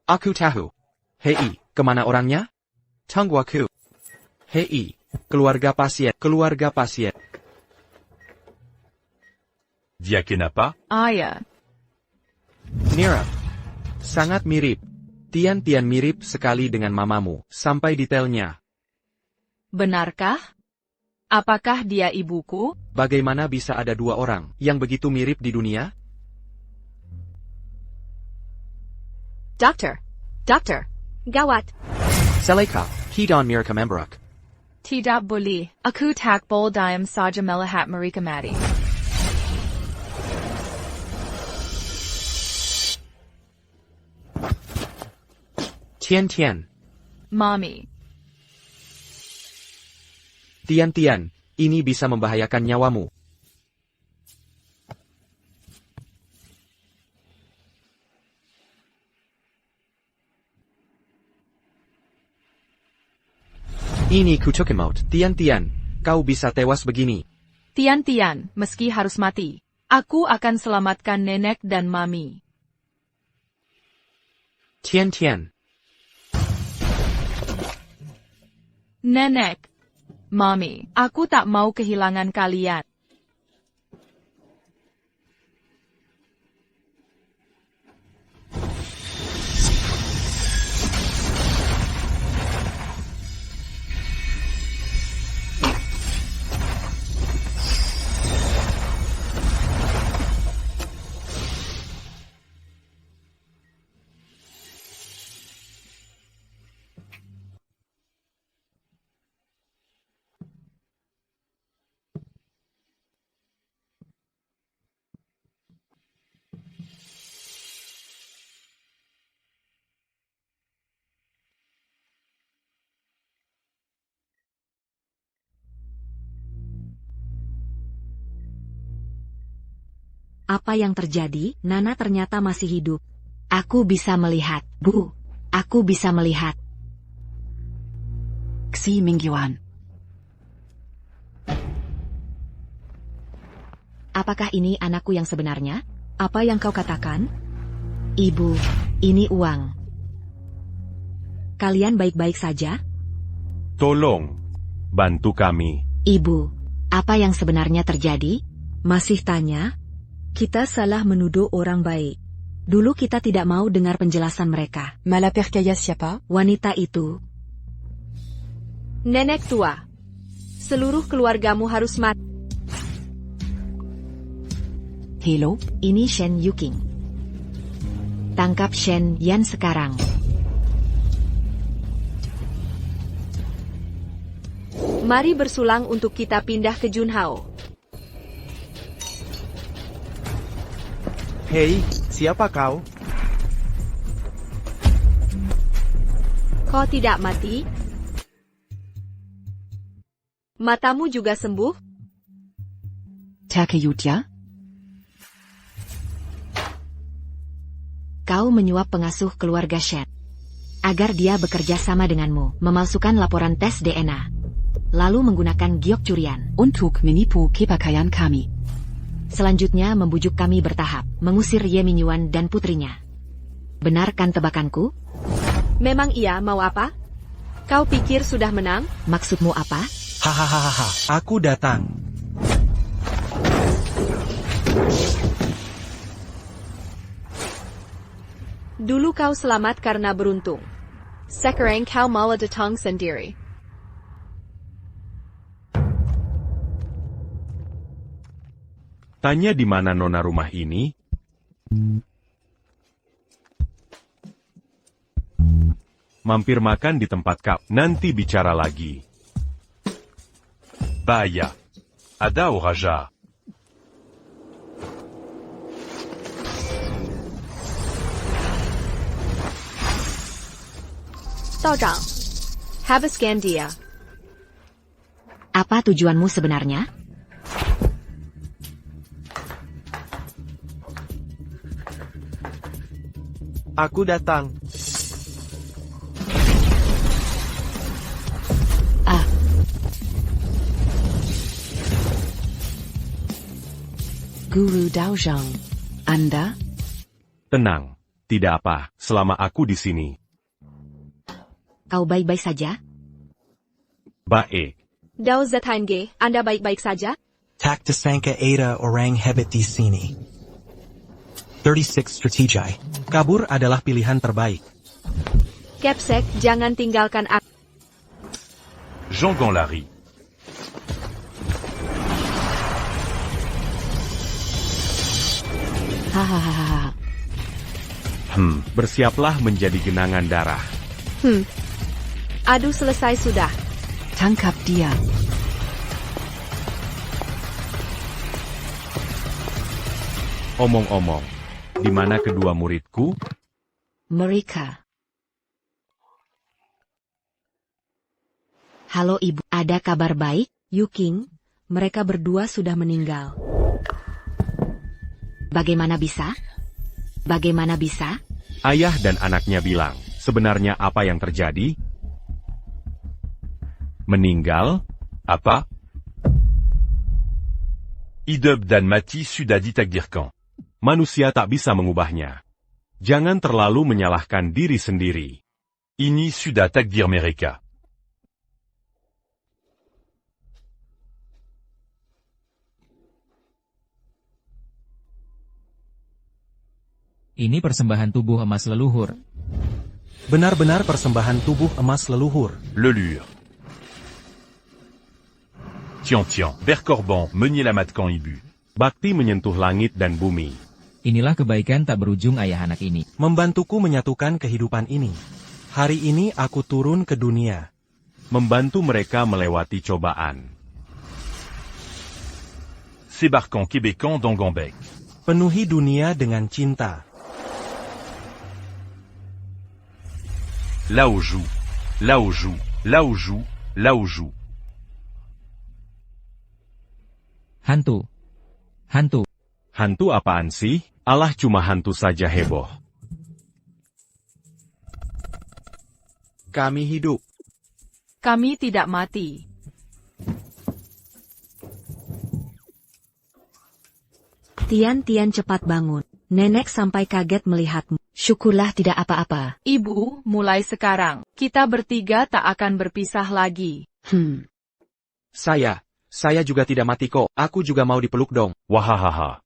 S4: Aku tahu. Hei, kemana orangnya? Tungguaku. Hei, keluarga pasien.
S3: Dia kenapa?
S1: Ayah.
S4: Mirip. Sangat mirip. Tian mirip sekali dengan mamamu, sampai detailnya.
S1: Benarkah? Apakah dia ibuku?
S4: Bagaimana bisa ada dua orang yang begitu mirip di dunia?
S11: Dokter. Gawat.
S4: Seleka, Hidon Mirka Memberak.
S1: Tidak boleh. Aku takbol diam saja melihat mereka mati.
S4: Tian.
S1: Mami.
S4: Tian, ini bisa membahayakan nyawamu. Ini kucukimot, Tian, kau bisa tewas begini.
S1: Tian, meski harus mati. Aku akan selamatkan nenek dan mami.
S4: Tian.
S1: Nenek. Mami, aku tak mau kehilangan kalian.
S9: Apa yang terjadi? Nana ternyata masih hidup.
S5: Aku bisa melihat, Bu. Aku bisa melihat.
S18: Xi Mingyuan.
S5: Apakah ini anakku yang sebenarnya?
S9: Apa yang kau katakan?
S5: Ibu, ini uang.
S9: Kalian baik-baik saja?
S2: Tolong, bantu kami.
S5: Ibu, apa yang sebenarnya terjadi?
S9: Masih tanya? Kita salah menuduh orang baik. Dulu kita tidak mau dengar penjelasan mereka.
S18: Malapercaya siapa?
S9: Wanita itu.
S11: Nenek tua. Seluruh keluargamu harus mati.
S18: Hello?
S5: Ini Shen Yuking. Tangkap Shen Yan sekarang.
S11: Mari bersulang untuk kita pindah ke Junhao.
S14: Hei, siapa kau?
S11: Kau tidak mati? Matamu juga sembuh?
S18: Takeyutia?
S5: Kau menyuap pengasuh keluarga Shen. Agar dia bekerja sama denganmu, memalsukan laporan tes DNA. Lalu menggunakan giok curian.
S18: Untuk menipu kepakaian kami.
S5: Selanjutnya membujuk kami bertahap, mengusir Ye Mingyuan dan putrinya. Benar kan tebakanku?
S11: Memang ia mau apa? Kau pikir sudah menang?
S5: Maksudmu apa?
S7: Hahaha, aku datang.
S11: Dulu kau selamat karena beruntung. Sekarang kau malah datang sendiri.
S2: Tanya di mana nona rumah ini? Mampir makan di tempat kau, nanti bicara lagi.
S3: Bahaya. Ada Raja.
S11: 道长 Habiskan dia.
S5: Apa tujuanmu sebenarnya?
S14: Aku datang.
S18: Guru Daozhang. Anda?
S2: Tenang, tidak apa, selama aku di sini.
S5: Kau baik-baik saja?
S2: Baik.
S11: Dao Zetangge, Anda baik-baik saja?
S7: Tak disangka ada orang hebat di sini. 36 Strategi. Kabur adalah pilihan terbaik.
S11: Kepsek, jangan tinggalkan aku.
S3: Jean Ganlari.
S5: Hahaha.
S2: Bersiaplah menjadi genangan darah.
S11: Aduh, selesai sudah.
S18: Tangkap dia.
S2: Omong-omong, di mana kedua muridku?
S5: Mereka. Halo ibu, ada kabar baik?
S9: Yuking, mereka berdua sudah meninggal.
S5: Bagaimana bisa? Bagaimana bisa?
S2: Ayah dan anaknya bilang, sebenarnya apa yang terjadi? Meninggal?
S3: Apa? Idub dan mati sudah ditakdirkan.
S2: Manusia tak bisa mengubahnya. Jangan terlalu menyalahkan diri sendiri.
S3: Ini sudah takdir mereka.
S10: Ini persembahan tubuh emas leluhur.
S7: Benar-benar persembahan tubuh emas leluhur.
S3: Lelure. Tian, Vercorban, Meunier Lamatkan Ibu.
S2: Bakti menyentuh langit dan bumi.
S10: Inilah kebaikan tak berujung ayah anak ini.
S7: Membantuku menyatukan kehidupan ini. Hari ini aku turun ke dunia.
S2: Membantu mereka melewati cobaan.
S3: Sébarkan Québécois dans Gambek.
S7: Penuhi dunia dengan cinta.
S3: Laoju. Laoju. Laoju. Laoju.
S10: Hantu. Hantu.
S2: Hantu apaan sih? Allah cuma hantu saja heboh.
S4: Kami hidup.
S1: Kami tidak mati.
S9: Tian cepat bangun. Nenek sampai kaget melihatmu.
S5: Syukurlah tidak apa-apa.
S1: Ibu, mulai sekarang, kita bertiga tak akan berpisah lagi.
S4: Saya juga tidak mati kok. Aku juga mau dipeluk dong.
S2: Wahahaha.